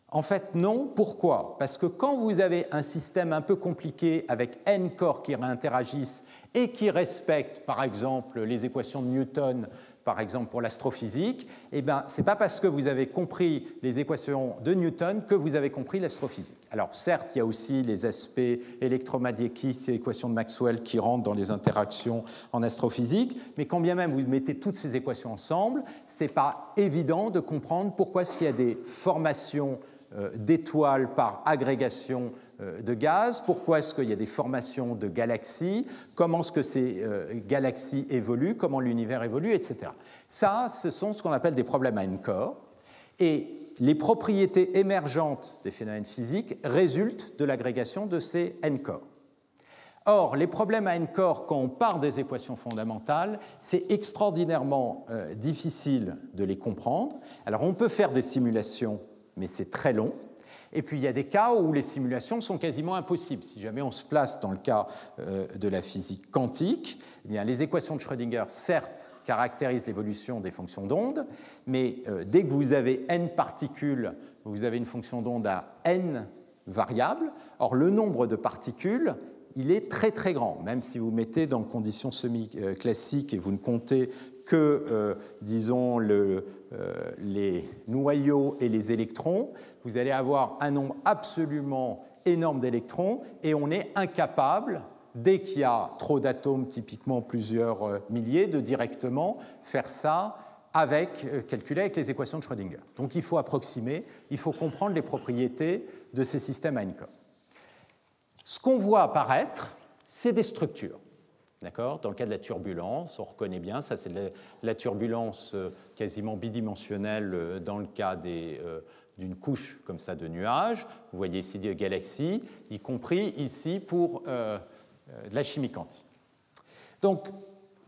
Speaker 1: En fait, non. Pourquoi ? Parce que quand vous avez un système un peu compliqué avec n corps qui interagissent et qui respectent, par exemple, les équations de Newton, par exemple pour l'astrophysique, ce n'est pas parce que vous avez compris les équations de Newton que vous avez compris l'astrophysique. Alors certes, il y a aussi les aspects électromagnétiques et équations de Maxwell qui rentrent dans les interactions en astrophysique, mais quand bien même vous mettez toutes ces équations ensemble, ce n'est pas évident de comprendre pourquoi est-ce qu'il y a des formations d'étoiles par agrégation de gaz, pourquoi est-ce qu'il y a des formations de galaxies, comment est-ce que ces galaxies évoluent, comment l'univers évolue, etc. Ça, ce sont ce qu'on appelle des problèmes à n corps, et les propriétés émergentes des phénomènes physiques résultent de l'agrégation de ces n corps. Or, les problèmes à n corps, quand on part des équations fondamentales, c'est extraordinairement difficile de les comprendre. Alors, on peut faire des simulations, mais c'est très long. Et puis il y a des cas où les simulations sont quasiment impossibles. Si jamais on se place dans le cas de la physique quantique, eh bien, les équations de Schrödinger, certes, caractérisent l'évolution des fonctions d'onde, mais dès que vous avez n particules, vous avez une fonction d'onde à n variables. Or, le nombre de particules, il est très très grand, même si vous mettez dans conditions semi-classiques et vous ne comptez que, disons, les noyaux et les électrons, vous allez avoir un nombre absolument énorme d'électrons et on est incapable, dès qu'il y a trop d'atomes, typiquement plusieurs milliers, de directement faire ça calculer avec les équations de Schrödinger. Donc il faut approximer, il faut comprendre les propriétés de ces systèmes à n-corps. Ce qu'on voit apparaître, c'est des structures. D'accord ? Dans le cas de la turbulence, on reconnaît bien, ça c'est la turbulence quasiment bidimensionnelle dans le cas d'une couche comme ça de nuages. Vous voyez ici des galaxies, y compris ici pour de la chimie quantique. Donc,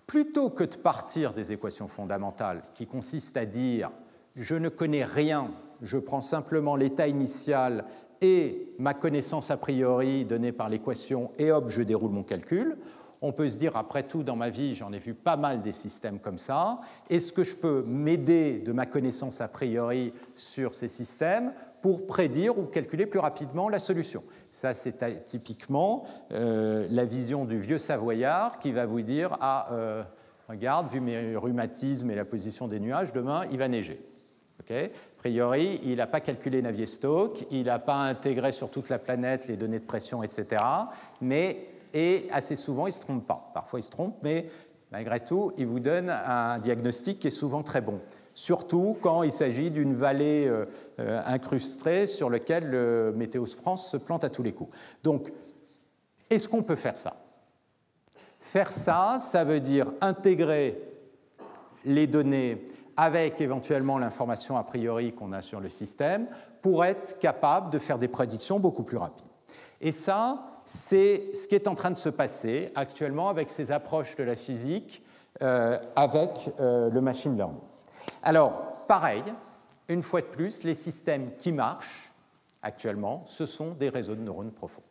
Speaker 1: plutôt que de partir des équations fondamentales qui consistent à dire « je ne connais rien, je prends simplement l'état initial et ma connaissance a priori donnée par l'équation et hop, je déroule mon calcul », on peut se dire, après tout, dans ma vie, j'en ai vu pas mal des systèmes comme ça. Est-ce que je peux m'aider de ma connaissance a priori sur ces systèmes pour prédire ou calculer plus rapidement la solution? Ça, c'est typiquement la vision du vieux Savoyard qui va vous dire « Ah, regarde, vu mes rhumatismes et la position des nuages, demain, il va neiger. » Okay. A priori, il n'a pas calculé Navier-Stokes, il n'a pas intégré sur toute la planète les données de pression, etc. Et assez souvent, il ne se trompe pas. Parfois, il se trompe, mais malgré tout, il vous donne un diagnostic qui est souvent très bon. Surtout quand il s'agit d'une vallée incrustée sur laquelle Météos France se plante à tous les coups. Donc, est-ce qu'on peut faire ça? Faire ça, ça veut dire intégrer les données avec éventuellement l'information a priori qu'on a sur le système pour être capable de faire des prédictions beaucoup plus rapides. Et ça, c'est ce qui est en train de se passer actuellement avec ces approches de la physique, avec le machine learning. Alors, pareil, une fois de plus, les systèmes qui marchent actuellement, ce sont des réseaux de neurones profonds.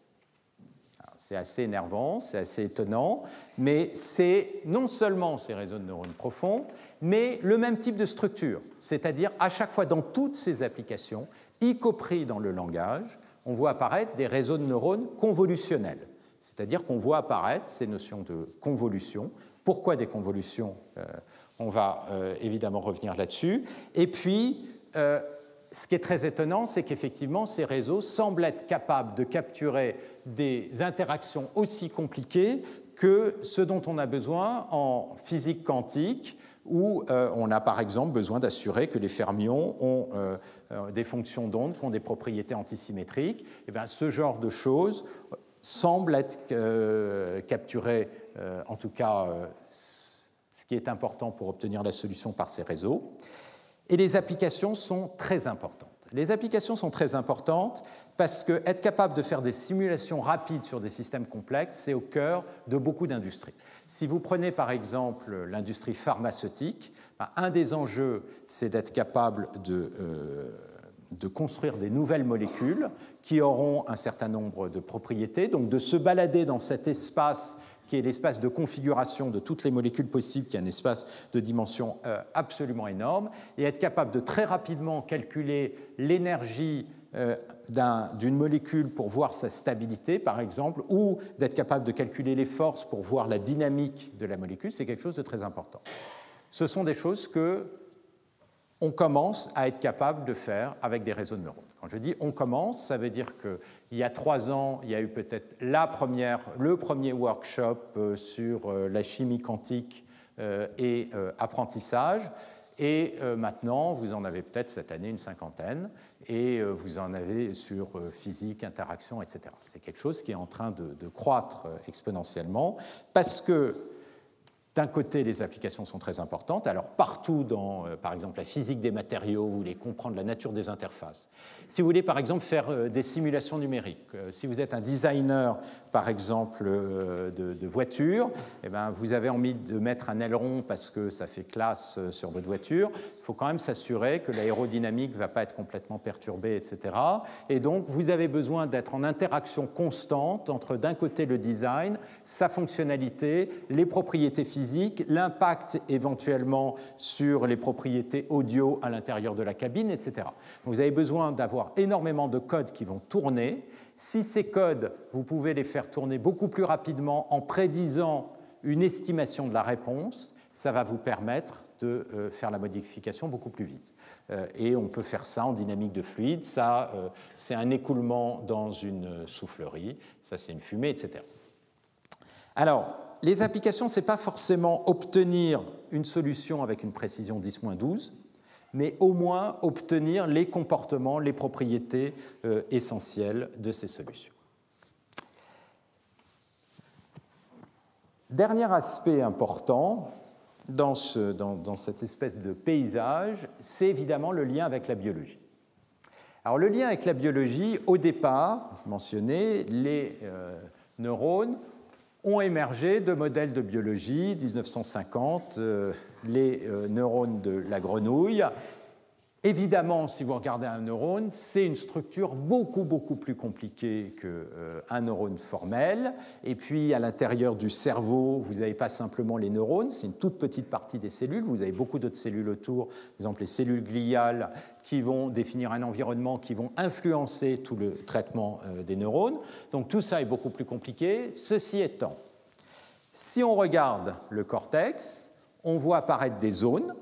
Speaker 1: C'est assez énervant, c'est assez étonnant, mais c'est non seulement ces réseaux de neurones profonds, mais le même type de structure, c'est-à-dire à chaque fois dans toutes ces applications, y compris dans le langage, on voit apparaître des réseaux de neurones convolutionnels, c'est-à-dire qu'on voit apparaître ces notions de convolution. Pourquoi des convolutions? On va évidemment revenir là-dessus. Et puis, ce qui est très étonnant, c'est qu'effectivement, ces réseaux semblent être capables de capturer des interactions aussi compliquées que ce dont on a besoin en physique quantique, où on a par exemple besoin d'assurer que les fermions ont des fonctions d'onde qui ont des propriétés antisymétriques. Et bien, ce genre de choses semble être capturé, en tout cas ce qui est important pour obtenir la solution par ces réseaux. Et les applications sont très importantes. Les applications sont très importantes parce qu'être capable de faire des simulations rapides sur des systèmes complexes, c'est au cœur de beaucoup d'industries. Si vous prenez par exemple l'industrie pharmaceutique, un des enjeux, c'est d'être capable de construire des nouvelles molécules qui auront un certain nombre de propriétés, donc de se balader dans cet espace qui est l'espace de configuration de toutes les molécules possibles, qui est un espace de dimension absolument énorme, et être capable de très rapidement calculer l'énergie d'une molécule pour voir sa stabilité, par exemple, ou d'être capable de calculer les forces pour voir la dynamique de la molécule, c'est quelque chose de très important. Ce sont des choses qu'on commence à être capable de faire avec des réseaux de neurones. Quand je dis « on commence », ça veut dire qu'il y a 3 ans, il y a eu peut-être le premier workshop sur la chimie quantique et apprentissage, et maintenant, vous en avez peut-être cette année une 50aine, et vous en avez sur physique, interaction, etc. C'est quelque chose qui est en train de croître exponentiellement, parce que d'un côté, les applications sont très importantes. Alors, partout dans, par exemple, la physique des matériaux, vous voulez comprendre la nature des interfaces. Si vous voulez, par exemple, faire des simulations numériques, si vous êtes un designer, par exemple, de voiture, eh bien, vous avez envie de mettre un aileron parce que ça fait classe sur votre voiture, il faut quand même s'assurer que l'aérodynamique ne va pas être complètement perturbée, etc. Et donc, vous avez besoin d'être en interaction constante entre, d'un côté, le design, sa fonctionnalité, les propriétés physiques, l'impact éventuellement sur les propriétés audio à l'intérieur de la cabine, etc. Vous avez besoin d'avoir énormément de codes qui vont tourner. Si ces codes, vous pouvez les faire tourner beaucoup plus rapidement en prédisant une estimation de la réponse, ça va vous permettre de faire la modification beaucoup plus vite. Et on peut faire ça en dynamique de fluide. Ça, c'est un écoulement dans une soufflerie. Ça, c'est une fumée, etc. Alors, les applications, ce n'est pas forcément obtenir une solution avec une précision 10-12, mais au moins obtenir les comportements, les propriétés essentielles de ces solutions. Dernier aspect important dans cette espèce de paysage, c'est évidemment le lien avec la biologie. Alors le lien avec la biologie, au départ, je mentionnais, les neurones ont émergé de modèles de biologie, 1950, les neurones de la grenouille. Évidemment, si vous regardez un neurone, c'est une structure beaucoup plus compliquée qu'un neurone formel. Et puis, à l'intérieur du cerveau, vous n'avez pas simplement les neurones, c'est une toute petite partie des cellules. Vous avez beaucoup d'autres cellules autour, par exemple les cellules gliales qui vont définir un environnement, qui vont influencer tout le traitement des neurones. Donc, tout ça est beaucoup plus compliqué. Ceci étant, si on regarde le cortex, on voit apparaître des zones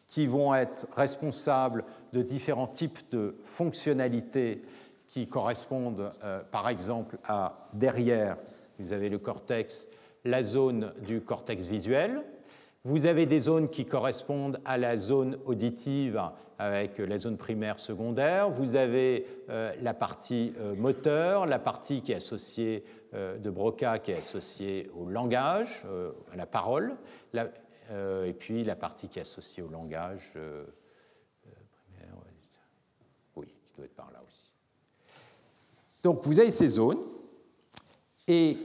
Speaker 1: qui vont être responsables de différents types de fonctionnalités qui correspondent, par exemple, à derrière, vous avez le cortex, la zone du cortex visuel. Vous avez des zones qui correspondent à la zone auditive avec la zone primaire secondaire. Vous avez la partie moteur, la partie qui est associée de Broca, qui est associée au langage, à la parole. Et puis la partie qui est associée au langage, oui, qui doit être par là aussi. Donc vous avez ces zones, et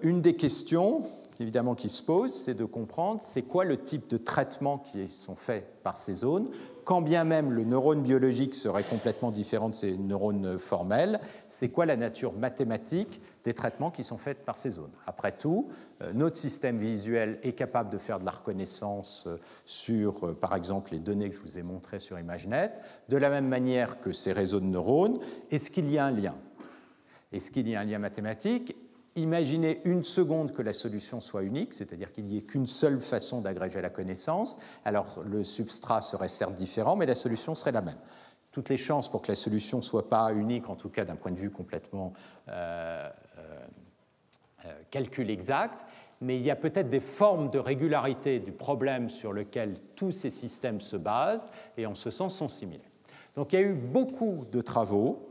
Speaker 1: une des questions évidemment qui se pose, c'est de comprendre c'est quoi le type de traitements qui sont faits par ces zones, quand bien même le neurone biologique serait complètement différent de ces neurones formels, c'est quoi la nature mathématique des traitements qui sont faits par ces zones. Après tout, notre système visuel est capable de faire de la reconnaissance sur, par exemple, les données que je vous ai montrées sur ImageNet, de la même manière que ces réseaux de neurones. Est-ce qu'il y a un lien? Est-ce qu'il y a un lien mathématique? Imaginez une seconde que la solution soit unique, c'est-à-dire qu'il n'y ait qu'une seule façon d'agréger la connaissance. Alors le substrat serait certes différent, mais la solution serait la même. Toutes les chances pour que la solution ne soit pas unique, en tout cas d'un point de vue complètement calcul exact, mais il y a peut-être des formes de régularité du problème sur lequel tous ces systèmes se basent, et en ce sens sont similaires. Donc il y a eu beaucoup de travaux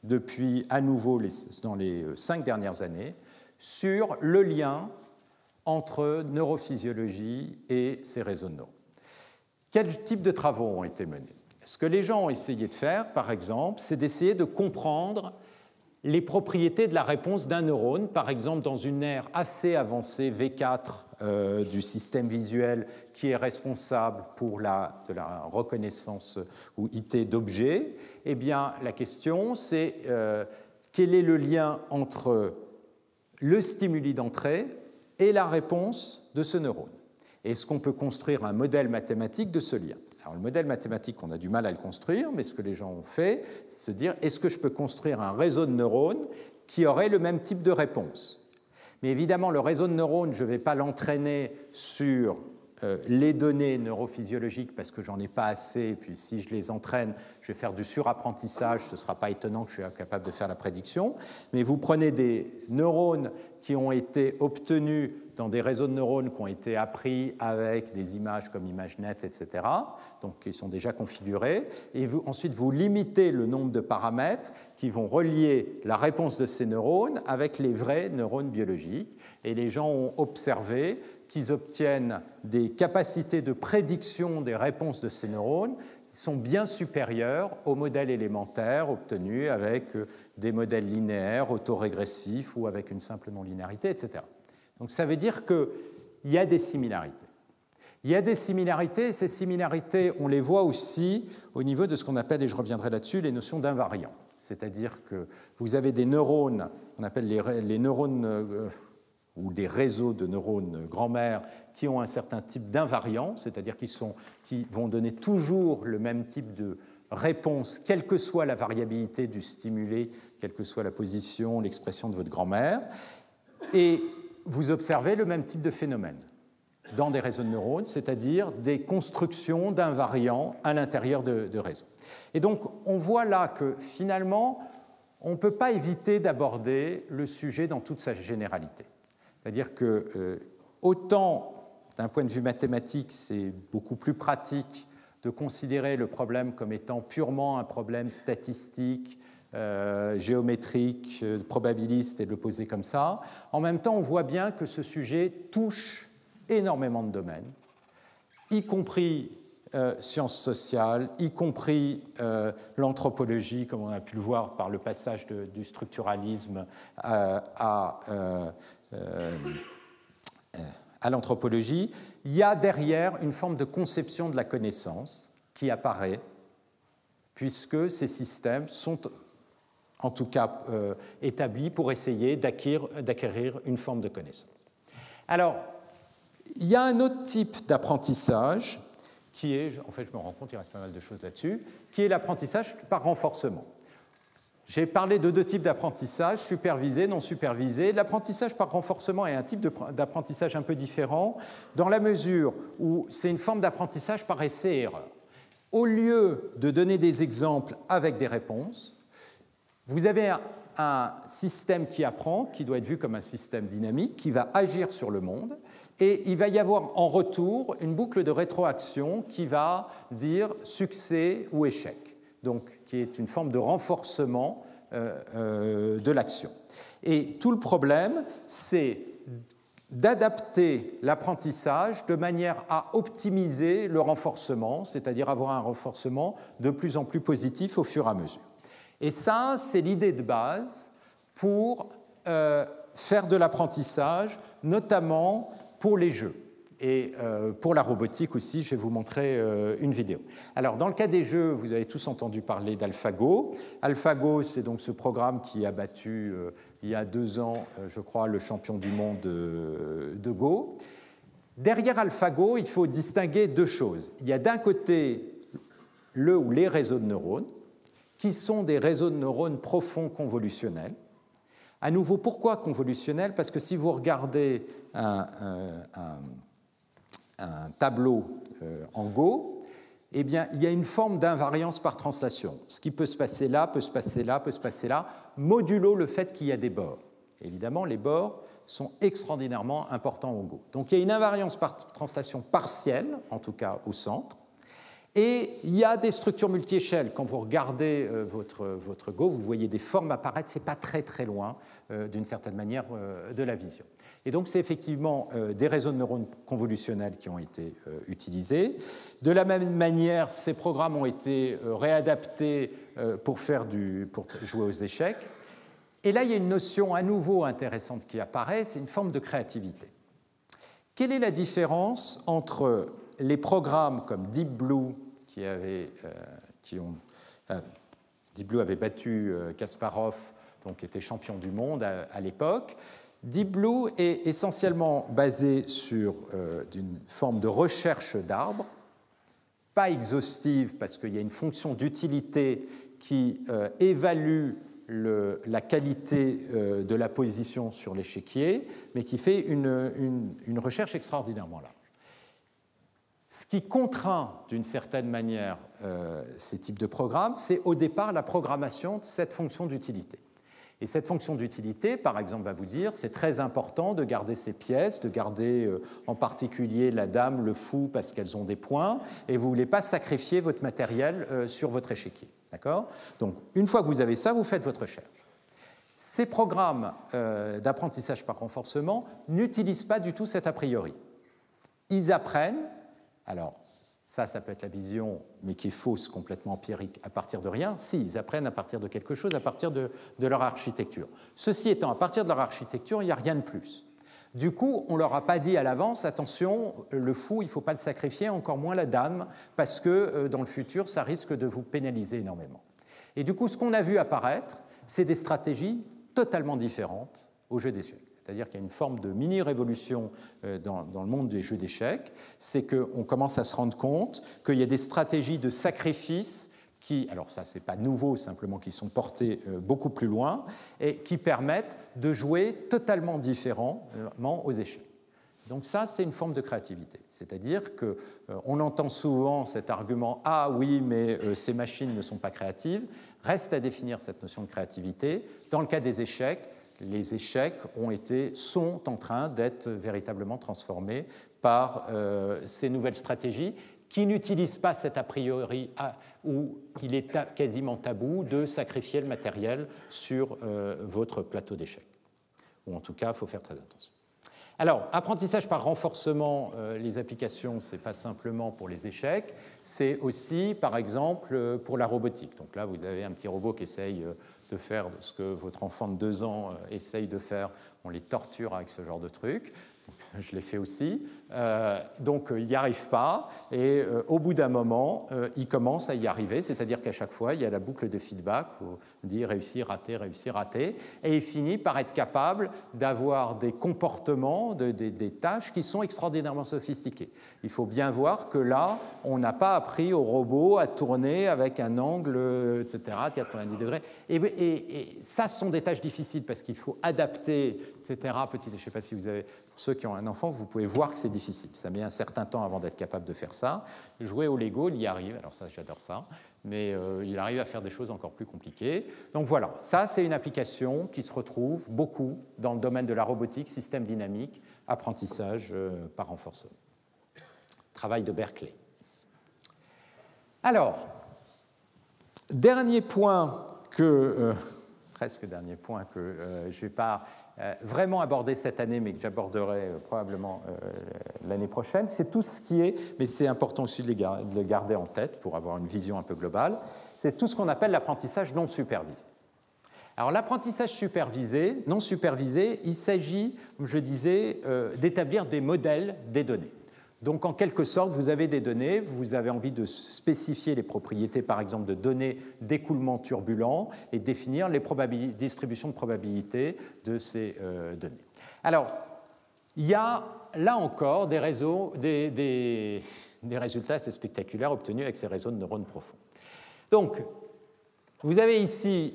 Speaker 1: depuis à nouveau dans les 5 dernières années sur le lien entre neurophysiologie et ces réseaux de neurones. Quel type de travaux ont été menés? Ce que les gens ont essayé de faire, par exemple, c'est d'essayer de comprendre les propriétés de la réponse d'un neurone, par exemple dans une aire assez avancée, V4 du système visuel, qui est responsable de la reconnaissance ou IT d'objets. Eh bien, la question, c'est quel est le lien entre le stimuli d'entrée et la réponse de ce neurone? Est-ce qu'on peut construire un modèle mathématique de ce lien? Alors, le modèle mathématique, on a du mal à le construire, mais ce que les gens ont fait, c'est se dire, est-ce que je peux construire un réseau de neurones qui aurait le même type de réponse? Mais évidemment, le réseau de neurones, je ne vais pas l'entraîner sur les données neurophysiologiques parce que j'en ai pas assez, et puis si je les entraîne, je vais faire du surapprentissage, ce ne sera pas étonnant que je sois capable de faire la prédiction. Mais vous prenez des neurones qui ont été obtenus dans des réseaux de neurones qui ont été appris avec des images comme ImageNet, etc., donc qui sont déjà configurés, et ensuite vous limitez le nombre de paramètres qui vont relier la réponse de ces neurones avec les vrais neurones biologiques, et les gens ont observé qu'ils obtiennent des capacités de prédiction des réponses de ces neurones qui sont bien supérieures aux modèles élémentaires obtenus avec des modèles linéaires, autorégressifs ou avec une simple non-linéarité, etc. Donc ça veut dire qu'il y a des similarités. Il y a des similarités, et ces similarités, on les voit aussi au niveau de ce qu'on appelle, et je reviendrai là-dessus, les notions d'invariants. C'est-à-dire que vous avez des neurones, on appelle les neurones ou des réseaux de neurones grand-mère qui ont un certain type d'invariant, c'est-à-dire qui vont donner toujours le même type de réponse, quelle que soit la variabilité du stimulé, quelle que soit la position, l'expression de votre grand-mère. Et vous observez le même type de phénomène dans des réseaux de neurones, c'est-à-dire des constructions d'invariants à l'intérieur de réseaux. Et donc, on voit là que finalement, on ne peut pas éviter d'aborder le sujet dans toute sa généralité. C'est-à-dire que, autant d'un point de vue mathématique, c'est beaucoup plus pratique de considérer le problème comme étant purement un problème statistique, géométrique, probabiliste et de le poser comme ça. En même temps, on voit bien que ce sujet touche énormément de domaines, y compris sciences sociales, y compris l'anthropologie, comme on a pu le voir par le passage du structuralisme à l'anthropologie. Il y a derrière une forme de conception de la connaissance qui apparaît, puisque ces systèmes sont en tout cas établis pour essayer d'acquérir une forme de connaissance. Alors, il y a un autre type d'apprentissage qui est, en fait je me rends compte, il reste pas mal de choses là-dessus, qui est l'apprentissage par renforcement. J'ai parlé de deux types d'apprentissage, supervisé, non supervisé. L'apprentissage par renforcement est un type d'apprentissage un peu différent, dans la mesure où c'est une forme d'apprentissage par essai-erreur. Au lieu de donner des exemples avec des réponses, vous avez un système qui apprend, qui doit être vu comme un système dynamique, qui va agir sur le monde, et il va y avoir en retour une boucle de rétroaction qui va dire succès ou échec, donc qui est une forme de renforcement de l'action. Et tout le problème, c'est d'adapter l'apprentissage de manière à optimiser le renforcement, c'est-à-dire avoir un renforcement de plus en plus positif au fur et à mesure. Et ça, c'est l'idée de base pour faire de l'apprentissage, notamment pour les jeux. Et pour la robotique aussi, je vais vous montrer une vidéo. Alors, dans le cas des jeux, vous avez tous entendu parler d'AlphaGo. AlphaGo, c'est donc ce programme qui a battu, il y a 2 ans, je crois, le champion du monde de Go. Derrière AlphaGo, il faut distinguer 2 choses. Il y a d'un côté le ou les réseaux de neurones, qui sont des réseaux de neurones profonds convolutionnels. À nouveau, pourquoi convolutionnels? Parce que si vous regardez un tableau en Go, eh bien, il y a une forme d'invariance par translation. Ce qui peut se passer là, peut se passer là, peut se passer là, modulo le fait qu'il y a des bords. Évidemment, les bords sont extraordinairement importants en Go. Donc il y a une invariance par translation partielle, en tout cas au centre, et il y a des structures multi-échelles. Quand vous regardez votre Go, vous voyez des formes apparaître, ce n'est pas très très loin, d'une certaine manière, de la vision. Et donc c'est effectivement des réseaux de neurones convolutionnels qui ont été utilisés. De la même manière, ces programmes ont été réadaptés pour jouer aux échecs. Et là, il y a une notion à nouveau intéressante qui apparaît, c'est une forme de créativité. Quelle est la différence entre les programmes comme Deep Blue, Deep Blue avait battu Kasparov, donc qui était champion du monde à l'époque. Deep Blue est essentiellement basé sur une forme de recherche d'arbres, pas exhaustive parce qu'il y a une fonction d'utilité qui évalue la qualité de la position sur l'échiquier, mais qui fait une recherche extraordinairement large. Ce qui contraint d'une certaine manière ces types de programmes, c'est au départ la programmation de cette fonction d'utilité. Et cette fonction d'utilité, par exemple, va vous dire c'est très important de garder ces pièces, de garder en particulier la dame, le fou, parce qu'elles ont des points, et vous ne voulez pas sacrifier votre matériel sur votre échiquier. D'accord ? Donc, une fois que vous avez ça, vous faites votre recherche. Ces programmes d'apprentissage par renforcement n'utilisent pas du tout cet a priori. Ils apprennent. Alors, ça peut être la vision, mais qui est fausse, complètement empirique, à partir de rien. Si, ils apprennent à partir de quelque chose, à partir de leur architecture. Ceci étant, à partir de leur architecture, il n'y a rien de plus. Du coup, on ne leur a pas dit à l'avance, attention, le fou, il ne faut pas le sacrifier, encore moins la dame, parce que dans le futur, ça risque de vous pénaliser énormément. Et du coup, ce qu'on a vu apparaître, c'est des stratégies totalement différentes au jeu d'échecs. C'est-à-dire qu'il y a une forme de mini-révolution dans le monde des jeux d'échecs, c'est qu'on commence à se rendre compte qu'il y a des stratégies de sacrifice qui, alors ça c'est pas nouveau, simplement qui sont portés beaucoup plus loin, et qui permettent de jouer totalement différemment aux échecs. Donc ça, c'est une forme de créativité. C'est-à-dire qu'on entend souvent cet argument « Ah oui, mais ces machines ne sont pas créatives ». Reste à définir cette notion de créativité. Dans le cas des échecs, les échecs sont en train d'être véritablement transformés par ces nouvelles stratégies qui n'utilisent pas cet a priori où il est quasiment tabou de sacrifier le matériel sur votre plateau d'échecs. Ou en tout cas, il faut faire très attention. Alors, apprentissage par renforcement, les applications, ce n'est pas simplement pour les échecs, c'est aussi, par exemple, pour la robotique. Donc là, vous avez un petit robot qui essaye de faire ce que votre enfant de 2 ans essaye de faire. On les torture avec ce genre de truc. Je l'ai fait aussi. Donc, il n'y arrive pas. Et au bout d'un moment, il commence à y arriver. C'est-à-dire qu'à chaque fois, il y a la boucle de feedback. On dit réussir, rater, réussir, rater. Et il finit par être capable d'avoir des comportements, des tâches qui sont extraordinairement sophistiquées. Il faut bien voir que là, on n'a pas appris au robot à tourner avec un angle, etc., de 90 degrés. Et ça, ce sont des tâches difficiles parce qu'il faut adapter, etc. Je ne sais pas si vous avez... Ceux qui ont un enfant, vous pouvez voir que c'est difficile. Ça met un certain temps avant d'être capable de faire ça. Jouer au Lego, il y arrive. Alors ça, j'adore ça. Mais il arrive à faire des choses encore plus compliquées. Donc voilà, ça, c'est une application qui se retrouve beaucoup dans le domaine de la robotique, système dynamique, apprentissage par renforcement. Travail de Berkeley. Alors, dernier point presque dernier point que je ne vais pas vraiment aborder cette année, mais que j'aborderai probablement l'année prochaine, c'est tout ce qui est, mais c'est important aussi de le garder en tête pour avoir une vision un peu globale, c'est tout ce qu'on appelle l'apprentissage non supervisé. Alors l'apprentissage supervisé, non supervisé, il s'agit, comme je disais, d'établir des modèles des données. Donc, en quelque sorte, vous avez des données, vous avez envie de spécifier les propriétés, par exemple, de données d'écoulement turbulent et définir les distributions de probabilité de ces données. Alors, il y a là encore des résultats assez spectaculaires obtenus avec ces réseaux de neurones profonds. Donc, vous avez ici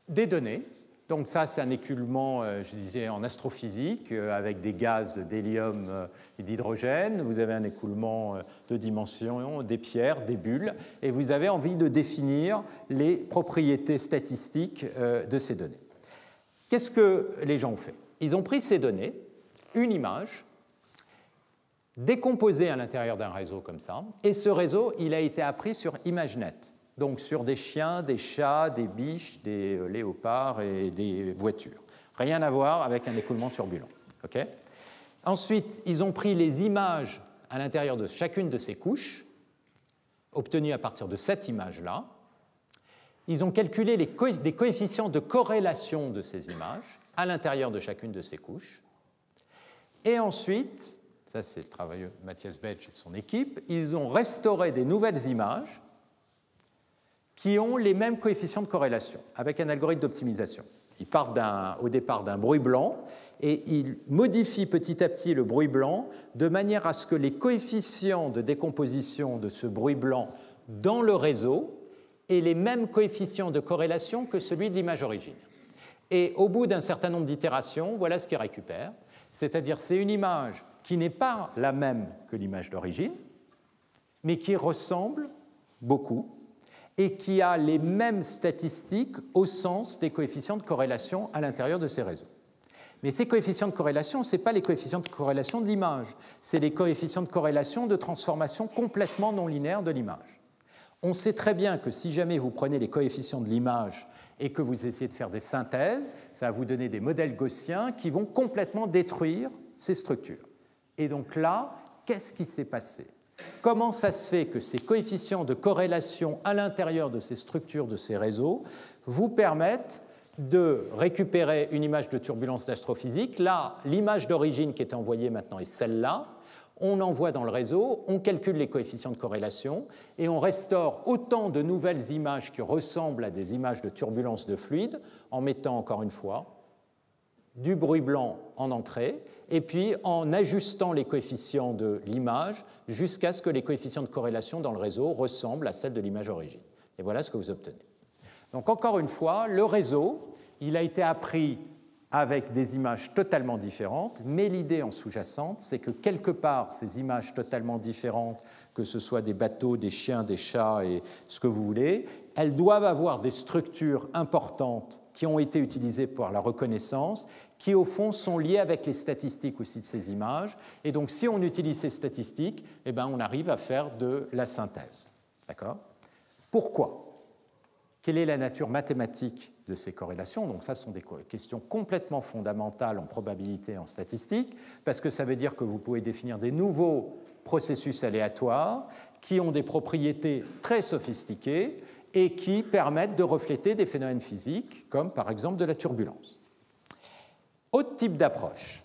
Speaker 1: des données. Donc ça, c'est un écoulement, je disais, en astrophysique, avec des gaz d'hélium et d'hydrogène. Vous avez un écoulement de dimension, des pierres, des bulles, et vous avez envie de définir les propriétés statistiques de ces données. Qu'est-ce que les gens ont fait? Ils ont pris ces données, une image, décomposée à l'intérieur d'un réseau comme ça, et ce réseau, il a été appris sur ImageNet. Donc sur des chiens, des chats, des biches, des léopards et des voitures. Rien à voir avec un écoulement turbulent. Okay? Ensuite, ils ont pris les images à l'intérieur de chacune de ces couches, obtenues à partir de cette image-là. Ils ont calculé des coefficients de corrélation de ces images à l'intérieur de chacune de ces couches. Et ensuite, ça c'est le travail de Matthias Betsch et de son équipe, ils ont restauré des nouvelles images qui ont les mêmes coefficients de corrélation avec un algorithme d'optimisation. Ils partent au départ d'un bruit blanc et ils modifient petit à petit le bruit blanc de manière à ce que les coefficients de décomposition de ce bruit blanc dans le réseau aient les mêmes coefficients de corrélation que celui de l'image origine. Et au bout d'un certain nombre d'itérations, voilà ce qu'ils récupèrent. C'est-à-dire c'est une image qui n'est pas la même que l'image d'origine, mais qui ressemble beaucoup et qui a les mêmes statistiques au sens des coefficients de corrélation à l'intérieur de ces réseaux. Mais ces coefficients de corrélation, ce n'est pas les coefficients de corrélation de l'image, c'est les coefficients de corrélation de transformation complètement non linéaire de l'image. On sait très bien que si jamais vous prenez les coefficients de l'image et que vous essayez de faire des synthèses, ça va vous donner des modèles gaussiens qui vont complètement détruire ces structures. Et donc là, qu'est-ce qui s'est passé ? Comment ça se fait que ces coefficients de corrélation à l'intérieur de ces structures, de ces réseaux, vous permettent de récupérer une image de turbulence d'astrophysique? Là, l'image d'origine qui était envoyée maintenant est celle-là. On envoie dans le réseau, on calcule les coefficients de corrélation et on restaure autant de nouvelles images qui ressemblent à des images de turbulence de fluide en mettant, encore une fois, du bruit blanc en entrée, et puis en ajustant les coefficients de l'image jusqu'à ce que les coefficients de corrélation dans le réseau ressemblent à celles de l'image origine. Et voilà ce que vous obtenez. Donc encore une fois, le réseau, il a été appris avec des images totalement différentes, mais l'idée en sous-jacente, c'est que quelque part, ces images totalement différentes, que ce soit des bateaux, des chiens, des chats et ce que vous voulez, elles doivent avoir des structures importantes qui ont été utilisées pour la reconnaissance, qui au fond sont liées avec les statistiques aussi de ces images. Et donc si on utilise ces statistiques, eh bien, on arrive à faire de la synthèse. D'accord ? Pourquoi ? Quelle est la nature mathématique de ces corrélations? Donc ça, ce sont des questions complètement fondamentales en probabilité et en statistique, parce que ça veut dire que vous pouvez définir des nouveaux processus aléatoires qui ont des propriétés très sophistiquées et qui permettent de refléter des phénomènes physiques, comme par exemple de la turbulence. Autre type d'approche.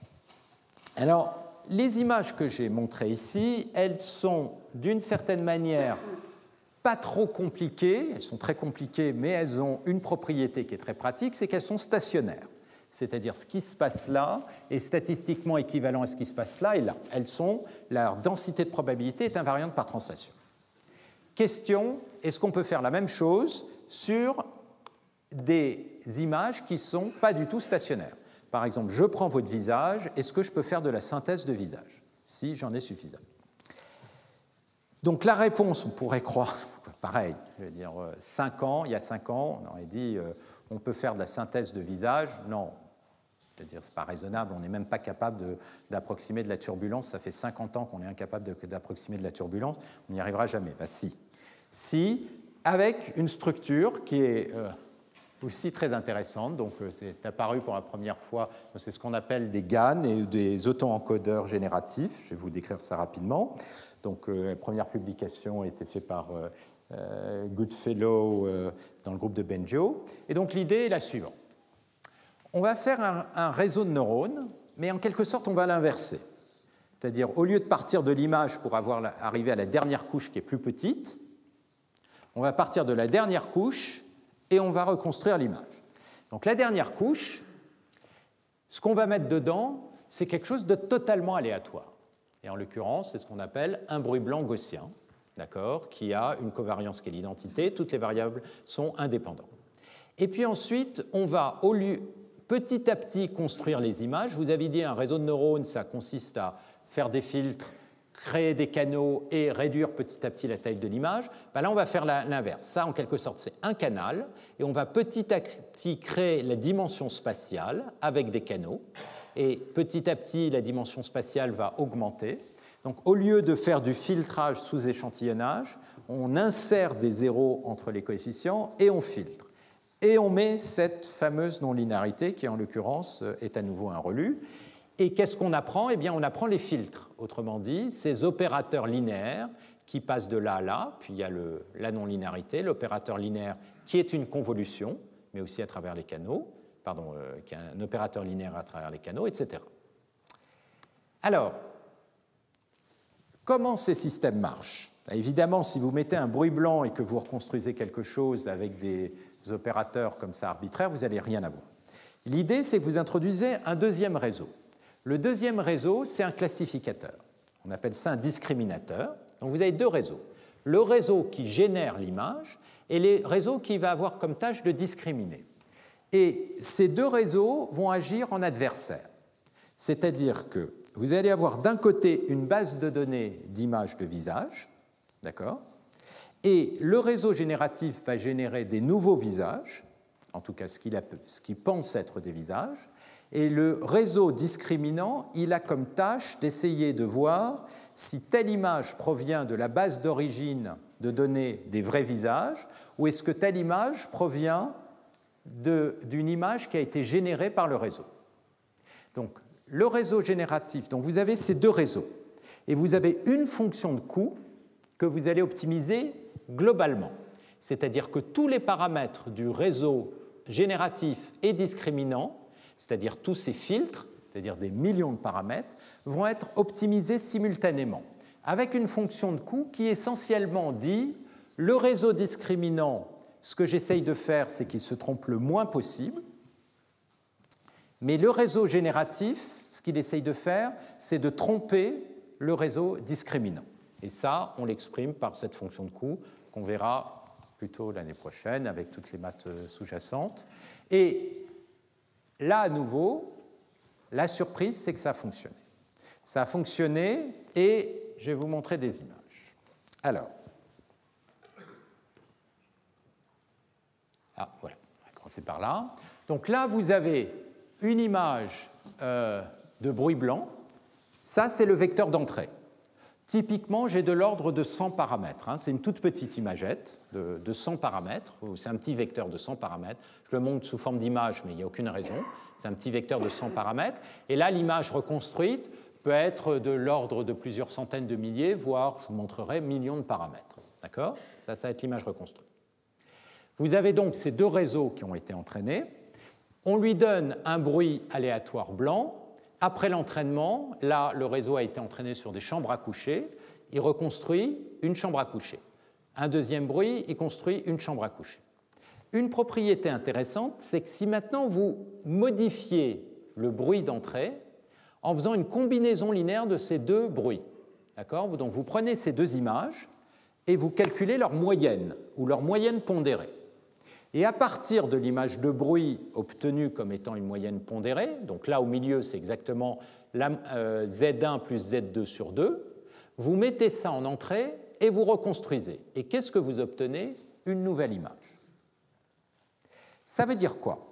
Speaker 1: Alors, les images que j'ai montrées ici, elles sont d'une certaine manière pas trop compliquées, elles sont très compliquées, mais elles ont une propriété qui est très pratique, c'est qu'elles sont stationnaires. C'est-à-dire ce qui se passe là est statistiquement équivalent à ce qui se passe là et là. Leur densité de probabilité est invariante par translation. Question, est-ce qu'on peut faire la même chose sur des images qui ne sont pas du tout stationnaires? Par exemple, je prends votre visage, est-ce que je peux faire de la synthèse de visage, si j'en ai suffisamment? Donc la réponse, on pourrait croire, pareil, je veux dire, il y a 5 ans, on aurait dit on peut faire de la synthèse de visage. Non, c'est-à-dire c'est pas raisonnable, on n'est même pas capable d'approximer de la turbulence. Ça fait 50 ans qu'on est incapable d'approximer de la turbulence, on n'y arrivera jamais. Ben, si, avec une structure qui est aussi très intéressante, donc c'est apparu pour la première fois, c'est ce qu'on appelle des GAN et des auto-encodeurs génératifs, je vais vous décrire ça rapidement. Donc, la première publication a été faite par Goodfellow dans le groupe de Benjo. Et donc, l'idée est la suivante. On va faire un réseau de neurones, mais en quelque sorte, on va l'inverser. C'est-à-dire, au lieu de partir de l'image pour arriver à la dernière couche qui est plus petite, on va partir de la dernière couche et on va reconstruire l'image. Donc, la dernière couche, ce qu'on va mettre dedans, c'est quelque chose de totalement aléatoire. Et en l'occurrence, c'est ce qu'on appelle un bruit blanc gaussien, d'accord, qui a une covariance qui est l'identité, toutes les variables sont indépendantes. Et puis ensuite, on va, petit à petit, construire les images. Vous avez dit un réseau de neurones, ça consiste à faire des filtres, créer des canaux et réduire petit à petit la taille de l'image. Ben là, on va faire l'inverse. Ça, en quelque sorte, c'est un canal, et on va petit à petit créer la dimension spatiale avec des canaux. Et petit à petit, la dimension spatiale va augmenter. Donc, au lieu de faire du filtrage sous échantillonnage, on insère des zéros entre les coefficients et on filtre. Et on met cette fameuse non-linéarité qui, en l'occurrence, est à nouveau un relu. Et qu'est-ce qu'on apprend? Eh bien, on apprend les filtres. Autrement dit, ces opérateurs linéaires qui passent de là à là, puis il y a la non-linéarité, l'opérateur linéaire qui est une convolution, mais aussi à travers les canaux, qui est un opérateur linéaire à travers les canaux, etc. Alors, comment ces systèmes marchent? Évidemment, si vous mettez un bruit blanc et que vous reconstruisez quelque chose avec des opérateurs comme ça arbitraires, vous n'allez rien avoir. L'idée, c'est que vous introduisez un deuxième réseau. Le deuxième réseau, c'est un classificateur. On appelle ça un discriminateur. Donc vous avez deux réseaux. Le réseau qui génère l'image et les réseaux qui va avoir comme tâche de discriminer. Et ces deux réseaux vont agir en adversaire. C'est-à-dire que vous allez avoir d'un côté une base de données d'images de visage, d'accord, et le réseau génératif va générer des nouveaux visages, en tout cas ce qu'il pense être des visages, et le réseau discriminant, il a comme tâche d'essayer de voir si telle image provient de la base d'origine de données des vrais visages, ou est-ce que telle image provient d'une image qui a été générée par le réseau. Donc, le réseau génératif, donc vous avez ces deux réseaux, et vous avez une fonction de coût que vous allez optimiser globalement. C'est-à-dire que tous les paramètres du réseau génératif et discriminant, c'est-à-dire tous ces filtres, c'est-à-dire des millions de paramètres, vont être optimisés simultanément, avec une fonction de coût qui essentiellement dit le réseau discriminant. Ce que j'essaye de faire, c'est qu'il se trompe le moins possible. Mais le réseau génératif, ce qu'il essaye de faire, c'est de tromper le réseau discriminant. Et ça, on l'exprime par cette fonction de coût qu'on verra plutôt l'année prochaine avec toutes les maths sous-jacentes. Et là, à nouveau, la surprise, c'est que ça a fonctionné. Ça a fonctionné et je vais vous montrer des images. Alors, voilà, on va commencer par là. Donc là, vous avez une image de bruit blanc. Ça, c'est le vecteur d'entrée. Typiquement, j'ai de l'ordre de 100 paramètres. C'est une toute petite imagette de 100 paramètres. C'est un petit vecteur de 100 paramètres. Je le montre sous forme d'image, mais il n'y a aucune raison. C'est un petit vecteur de 100 paramètres. Et là, l'image reconstruite peut être de l'ordre de plusieurs centaines de milliers, voire, je vous montrerai, millions de paramètres. D'accord ? Ça va être l'image reconstruite. Vous avez donc ces deux réseaux qui ont été entraînés. On lui donne un bruit aléatoire blanc. Après l'entraînement, là, le réseau a été entraîné sur des chambres à coucher. Il reconstruit une chambre à coucher. Un deuxième bruit, il construit une chambre à coucher. Une propriété intéressante, c'est que si maintenant vous modifiez le bruit d'entrée en faisant une combinaison linéaire de ces deux bruits, d'accord ? Donc vous prenez ces deux images et vous calculez leur moyenne ou leur moyenne pondérée. Et à partir de l'image de bruit obtenue comme étant une moyenne pondérée, donc là au milieu c'est exactement Z1 plus Z2 sur 2, vous mettez ça en entrée et vous reconstruisez. Et qu'est-ce que vous obtenez ? Une nouvelle image. Ça veut dire quoi ?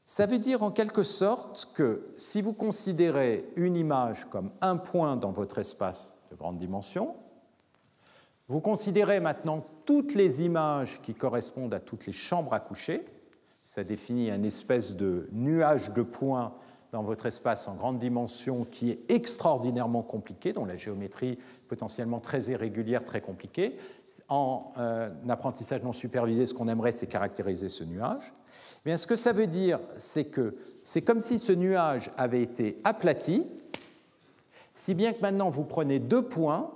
Speaker 1: Ça veut dire en quelque sorte que si vous considérez une image comme un point dans votre espace de grande dimension, vous considérez maintenant toutes les images qui correspondent à toutes les chambres à coucher. Ça définit une espèce de nuage de points dans votre espace en grande dimension qui est extraordinairement compliqué, dont la géométrie est potentiellement très irrégulière, très compliquée. En apprentissage non supervisé, ce qu'on aimerait, c'est caractériser ce nuage. Mais ce que ça veut dire, c'est que c'est comme si ce nuage avait été aplati, si bien que maintenant vous prenez deux points,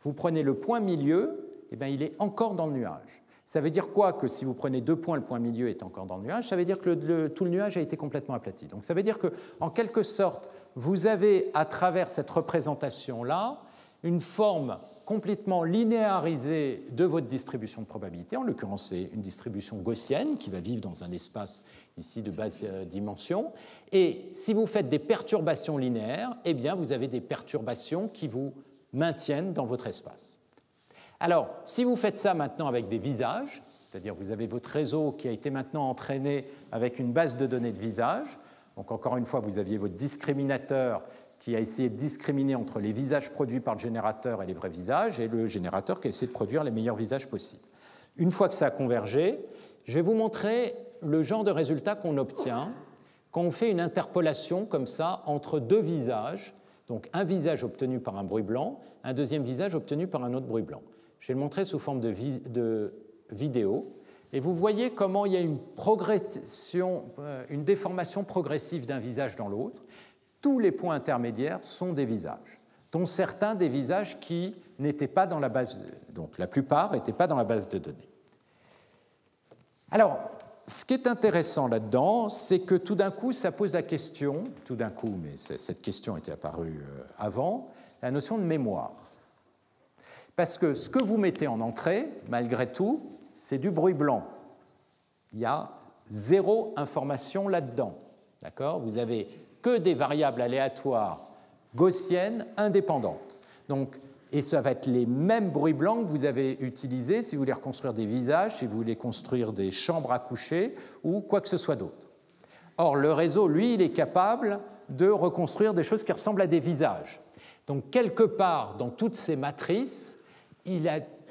Speaker 1: vous prenez le point milieu, et bien il est encore dans le nuage. Ça veut dire quoi que si vous prenez deux points, le point milieu est encore dans le nuage? Ça veut dire que tout le nuage a été complètement aplati. Donc ça veut dire qu'en quelque sorte, vous avez à travers cette représentation-là une forme complètement linéarisée de votre distribution de probabilité. En l'occurrence, c'est une distribution gaussienne qui va vivre dans un espace ici de basse dimension. Et si vous faites des perturbations linéaires, eh bien vous avez des perturbations qui vous maintiennent dans votre espace. Alors, si vous faites ça maintenant avec des visages, c'est-à-dire vous avez votre réseau qui a été maintenant entraîné avec une base de données de visages, donc encore une fois, vous aviez votre discriminateur qui a essayé de discriminer entre les visages produits par le générateur et les vrais visages, et le générateur qui a essayé de produire les meilleurs visages possibles. Une fois que ça a convergé, je vais vous montrer le genre de résultat qu'on obtient quand on fait une interpolation comme ça entre deux visages, donc un visage obtenu par un bruit blanc, un deuxième visage obtenu par un autre bruit blanc. Je vais le montrer sous forme de vidéo, et vous voyez comment il y a une déformation progressive d'un visage dans l'autre. Tous les points intermédiaires sont des visages, dont certains des visages qui n'étaient pas dans la base, donc la plupart n'étaient pas dans la base de données. Alors, ce qui est intéressant là-dedans, c'est que tout d'un coup, ça pose la question, tout d'un coup, mais cette question était apparue avant, la notion de mémoire. Parce que ce que vous mettez en entrée, malgré tout, c'est du bruit blanc. Il y a zéro information là-dedans. D'accord ? Vous n'avez que des variables aléatoires gaussiennes indépendantes. Donc, et ça va être les mêmes bruits blancs que vous avez utilisés si vous voulez reconstruire des visages, si vous voulez construire des chambres à coucher ou quoi que ce soit d'autre. Or, le réseau, lui, il est capable de reconstruire des choses qui ressemblent à des visages. Donc, quelque part dans toutes ces matrices,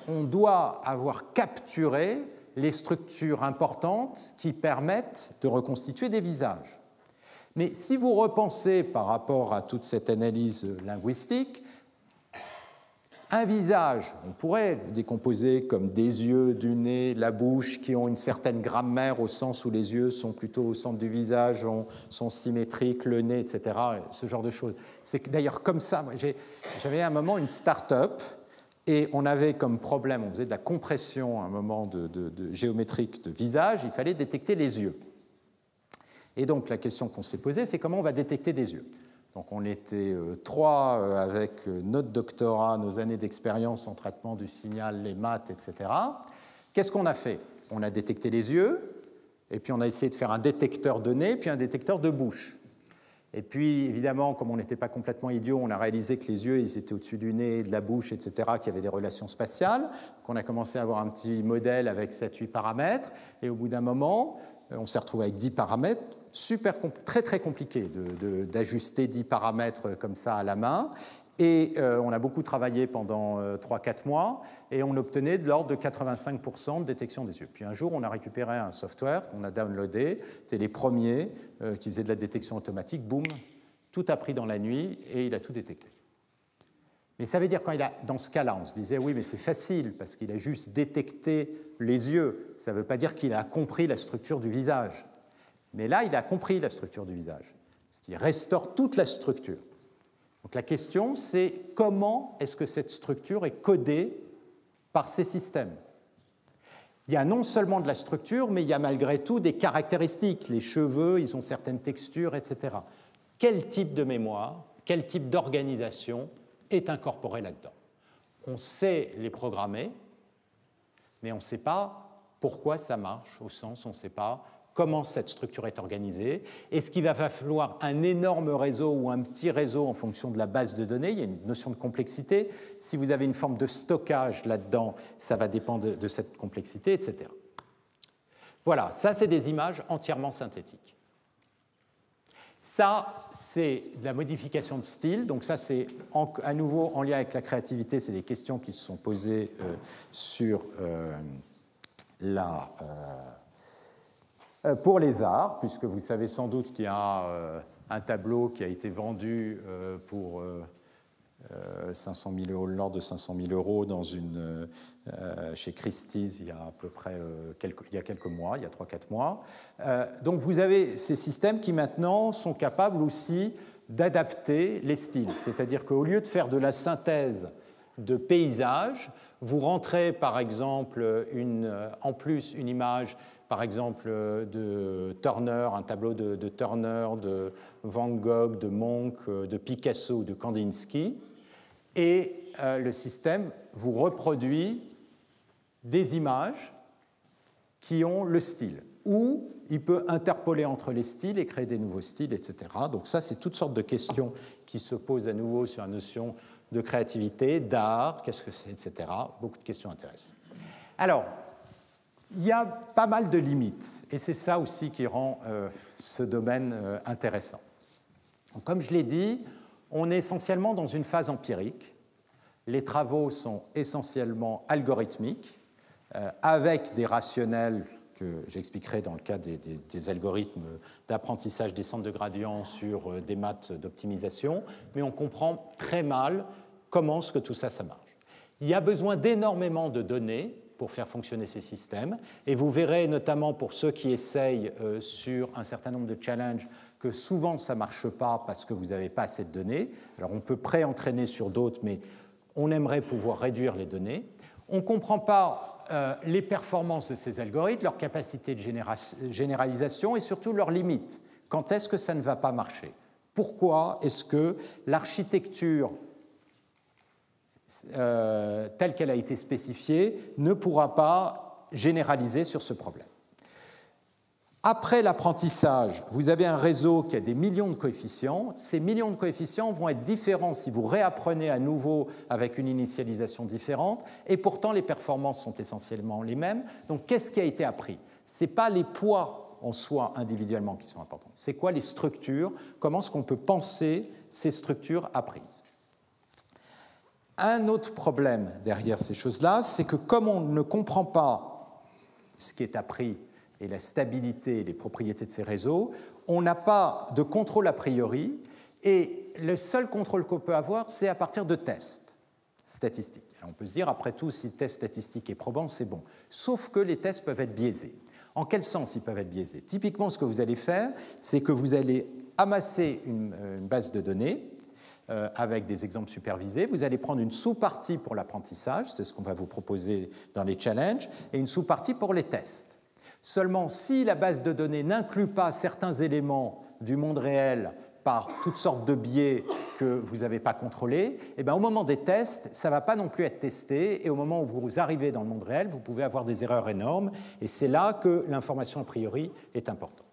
Speaker 1: on doit avoir capturé les structures importantes qui permettent de reconstituer des visages. Mais si vous repensez par rapport à toute cette analyse linguistique, un visage, on pourrait le décomposer comme des yeux, du nez, la bouche, qui ont une certaine grammaire au sens où les yeux sont plutôt au centre du visage, sont symétriques, le nez, etc., ce genre de choses. C'est d'ailleurs comme ça, j'avais à un moment une start-up, et on avait comme problème, on faisait de la compression à un moment de géométrique de visage, il fallait détecter les yeux. Et donc la question qu'on s'est posée, c'est comment on va détecter des yeux. Donc on était trois avec notre doctorat, nos années d'expérience en traitement du signal, les maths, etc. Qu'est-ce qu'on a fait? On a détecté les yeux, et puis on a essayé de faire un détecteur de nez, puis un détecteur de bouche. Et puis, évidemment, comme on n'était pas complètement idiot, on a réalisé que les yeux, ils étaient au-dessus du nez, de la bouche, etc., qu'il y avait des relations spatiales. Donc, on a commencé à avoir un petit modèle avec 7-8 paramètres. Et au bout d'un moment, on s'est retrouvé avec 10 paramètres. Très, très compliqué d'ajuster 10 paramètres comme ça à la main. Et on a beaucoup travaillé pendant 3-4 mois et on obtenait de l'ordre de 85% de détection des yeux. Puis un jour, on a récupéré un software qu'on a downloadé. C'était les premiers qui faisaient de la détection automatique. Boum, tout a pris dans la nuit et il a tout détecté. Mais ça veut dire, dans ce cas-là, on se disait, oui, mais c'est facile parce qu'il a juste détecté les yeux. Ça ne veut pas dire qu'il a compris la structure du visage. Mais là, il a compris la structure du visage, ce qui restaure toute la structure. Donc la question, c'est comment est-ce que cette structure est codée par ces systèmes? Il y a non seulement de la structure, mais il y a malgré tout des caractéristiques. Les cheveux, ils ont certaines textures, etc. Quel type de mémoire, quel type d'organisation est incorporé là-dedans? On sait les programmer, mais on ne sait pas pourquoi ça marche, au sens, on ne sait pas comment cette structure est organisée. Est-ce qu'il va falloir un énorme réseau ou un petit réseau en fonction de la base de données? Il y a une notion de complexité. Si vous avez une forme de stockage là-dedans, ça va dépendre de cette complexité, etc. Voilà, ça, c'est des images entièrement synthétiques. Ça, c'est de la modification de style. Donc ça, c'est à nouveau en lien avec la créativité. C'est des questions qui se sont posées sur pour les arts, puisque vous savez sans doute qu'il y a un tableau qui a été vendu pour 500 000 euros, l'ordre de 500 000 euros chez Christie's il y a à peu près quelques mois, il y a 3-4 mois. Donc vous avez ces systèmes qui maintenant sont capables aussi d'adapter les styles. C'est-à-dire qu'au lieu de faire de la synthèse de paysages, vous rentrez par exemple en plus une image par exemple de Turner, un tableau de Turner, de Van Gogh, de Munch, de Picasso ou de Kandinsky, et le système vous reproduit des images qui ont le style, ou il peut interpoler entre les styles et créer des nouveaux styles, etc. Donc ça, c'est toutes sortes de questions qui se posent à nouveau sur la notion de créativité, d'art, qu'est-ce que c'est, etc. Beaucoup de questions intéressent. Alors, il y a pas mal de limites, et c'est ça aussi qui rend ce domaine intéressant. Donc, comme je l'ai dit, on est essentiellement dans une phase empirique. Les travaux sont essentiellement algorithmiques, avec des rationnels que j'expliquerai dans le cas des algorithmes d'apprentissage des centres de gradient sur des maths d'optimisation, mais on comprend très mal comment est-ce que tout ça, ça marche. Il y a besoin d'énormément de données pour faire fonctionner ces systèmes. Et vous verrez notamment pour ceux qui essayent sur un certain nombre de challenges que souvent ça ne marche pas parce que vous n'avez pas assez de données. Alors on peut pré-entraîner sur d'autres, mais on aimerait pouvoir réduire les données. On ne comprend pas les performances de ces algorithmes, leur capacité de généralisation et surtout leurs limites. Quand est-ce que ça ne va pas marcher? Pourquoi est-ce que l'architecture telle qu'elle a été spécifiée ne pourra pas généraliser sur ce problème. Après l'apprentissage, vous avez un réseau qui a des millions de coefficients. Ces millions de coefficients vont être différents si vous réapprenez à nouveau avec une initialisation différente, et pourtant les performances sont essentiellement les mêmes. Donc qu'est-ce qui a été appris? Ce n'est pas les poids en soi individuellement qui sont importants, c'est quoi les structures, comment est-ce qu'on peut penser ces structures apprises. Un autre problème derrière ces choses-là, c'est que comme on ne comprend pas ce qui est appris et la stabilité et les propriétés de ces réseaux, on n'a pas de contrôle a priori, et le seul contrôle qu'on peut avoir, c'est à partir de tests statistiques. Alors on peut se dire, après tout, si le test statistique est probant, c'est bon. Sauf que les tests peuvent être biaisés. En quel sens ils peuvent être biaisés? Typiquement, ce que vous allez faire, c'est que vous allez amasser une base de données, avec des exemples supervisés. Vous allez prendre une sous-partie pour l'apprentissage, c'est ce qu'on va vous proposer dans les challenges, et une sous-partie pour les tests. Seulement, si la base de données n'inclut pas certains éléments du monde réel par toutes sortes de biais que vous n'avez pas contrôlés, et bien, au moment des tests, ça ne va pas non plus être testé, et au moment où vous arrivez dans le monde réel, vous pouvez avoir des erreurs énormes, et c'est là que l'information a priori est importante.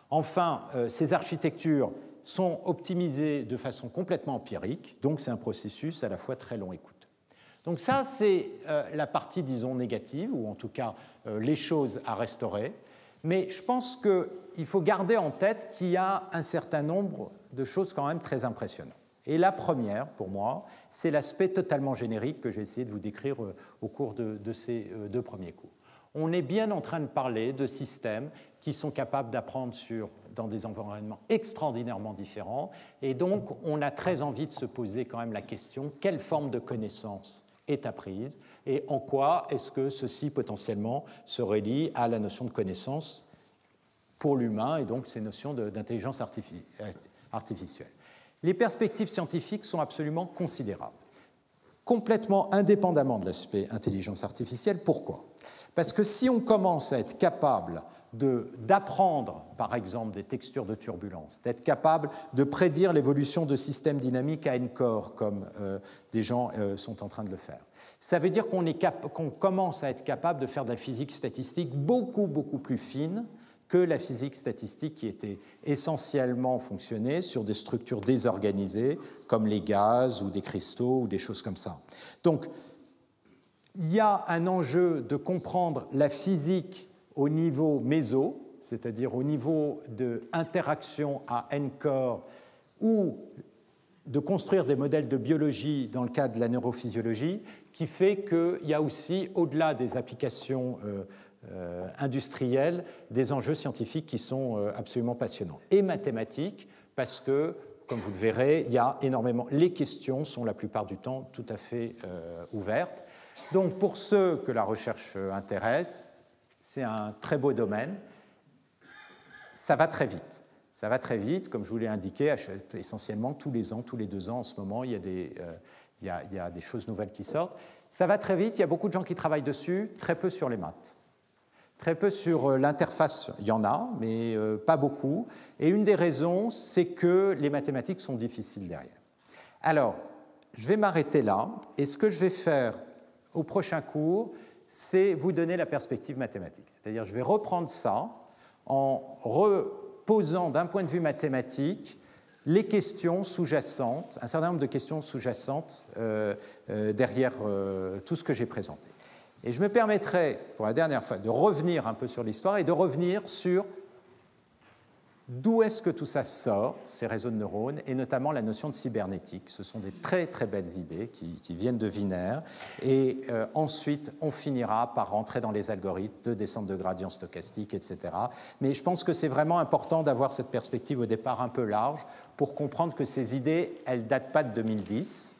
Speaker 1: Enfin, ces architectures sont optimisées de façon complètement empirique, donc c'est un processus à la fois très long et coûteux. Donc ça, c'est la partie, disons, négative, ou en tout cas les choses à restaurer. Mais je pense qu'il faut garder en tête qu'il y a un certain nombre de choses quand même très impressionnantes. Et la première, pour moi, c'est l'aspect totalement générique que j'ai essayé de vous décrire au cours de ces 2 premiers cours. On est bien en train de parler de systèmes qui sont capables d'apprendre dans des environnements extraordinairement différents. Et donc, on a très envie de se poser quand même la question, quelle forme de connaissance est apprise et en quoi est-ce que ceci potentiellement se relie à la notion de connaissance pour l'humain et donc ces notions d'intelligence artificielle. Les perspectives scientifiques sont absolument considérables, complètement indépendamment de l'aspect intelligence artificielle. Pourquoi ? Parce que si on commence à être capable d'apprendre, par exemple, des textures de turbulence, d'être capable de prédire l'évolution de systèmes dynamiques à n-corps, comme des gens sont en train de le faire, ça veut dire qu'on commence à être capable de faire de la physique statistique beaucoup, beaucoup plus fine que la physique statistique qui était essentiellement fonctionnée sur des structures désorganisées, comme les gaz ou des cristaux ou des choses comme ça. Donc, il y a un enjeu de comprendre la physique au niveau méso, c'est-à-dire au niveau d'interaction à n-corps, ou de construire des modèles de biologie dans le cadre de la neurophysiologie, qui fait qu'il y a aussi, au-delà des applications industrielles, des enjeux scientifiques qui sont absolument passionnants. Et mathématiques, parce que, comme vous le verrez, il y a énormément... Les questions sont la plupart du temps tout à fait ouvertes. Donc, pour ceux que la recherche intéresse, c'est un très beau domaine. Ça va très vite. Ça va très vite, comme je vous l'ai indiqué, essentiellement tous les ans, tous les 2 ans en ce moment, il y a des choses nouvelles qui sortent. Ça va très vite, il y a beaucoup de gens qui travaillent dessus, très peu sur les maths. Très peu sur l'interface, il y en a, mais pas beaucoup. Et une des raisons, c'est que les mathématiques sont difficiles derrière. Alors, je vais m'arrêter là, et ce que je vais faire au prochain cours, c'est vous donner la perspective mathématique. C'est-à-dire, je vais reprendre ça en reposant d'un point de vue mathématique les questions sous-jacentes, un certain nombre de questions sous-jacentes derrière tout ce que j'ai présenté. Et je me permettrai, pour la dernière fois, de revenir un peu sur l'histoire et de revenir sur d'où est-ce que tout ça sort, ces réseaux de neurones, et notamment la notion de cybernétique. Ce sont des très très belles idées qui viennent de Wiener. Et ensuite, on finira par rentrer dans les algorithmes de descente de gradient stochastique, etc. Mais je pense que c'est vraiment important d'avoir cette perspective au départ un peu large pour comprendre que ces idées, elles ne datent pas de 2010.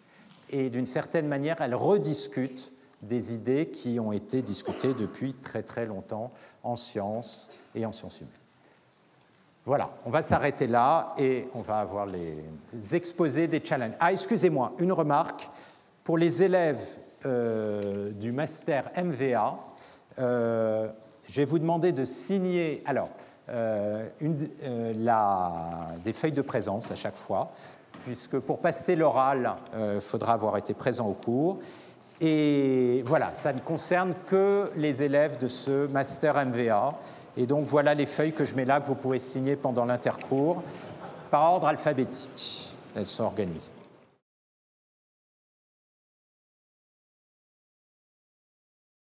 Speaker 1: Et d'une certaine manière, elles rediscutent des idées qui ont été discutées depuis très très longtemps en sciences et en sciences humaines. Voilà, on va s'arrêter là et on va avoir les exposés des challenges. Ah, excusez-moi, une remarque. Pour les élèves du master MVA, je vais vous demander de signer des feuilles de présence à chaque fois, puisque pour passer l'oral, il faudra avoir été présent au cours. Et voilà, ça ne concerne que les élèves de ce master MVA. Et donc, voilà les feuilles que je mets là, que vous pouvez signer pendant l'intercours, par ordre alphabétique. Elles sont organisées.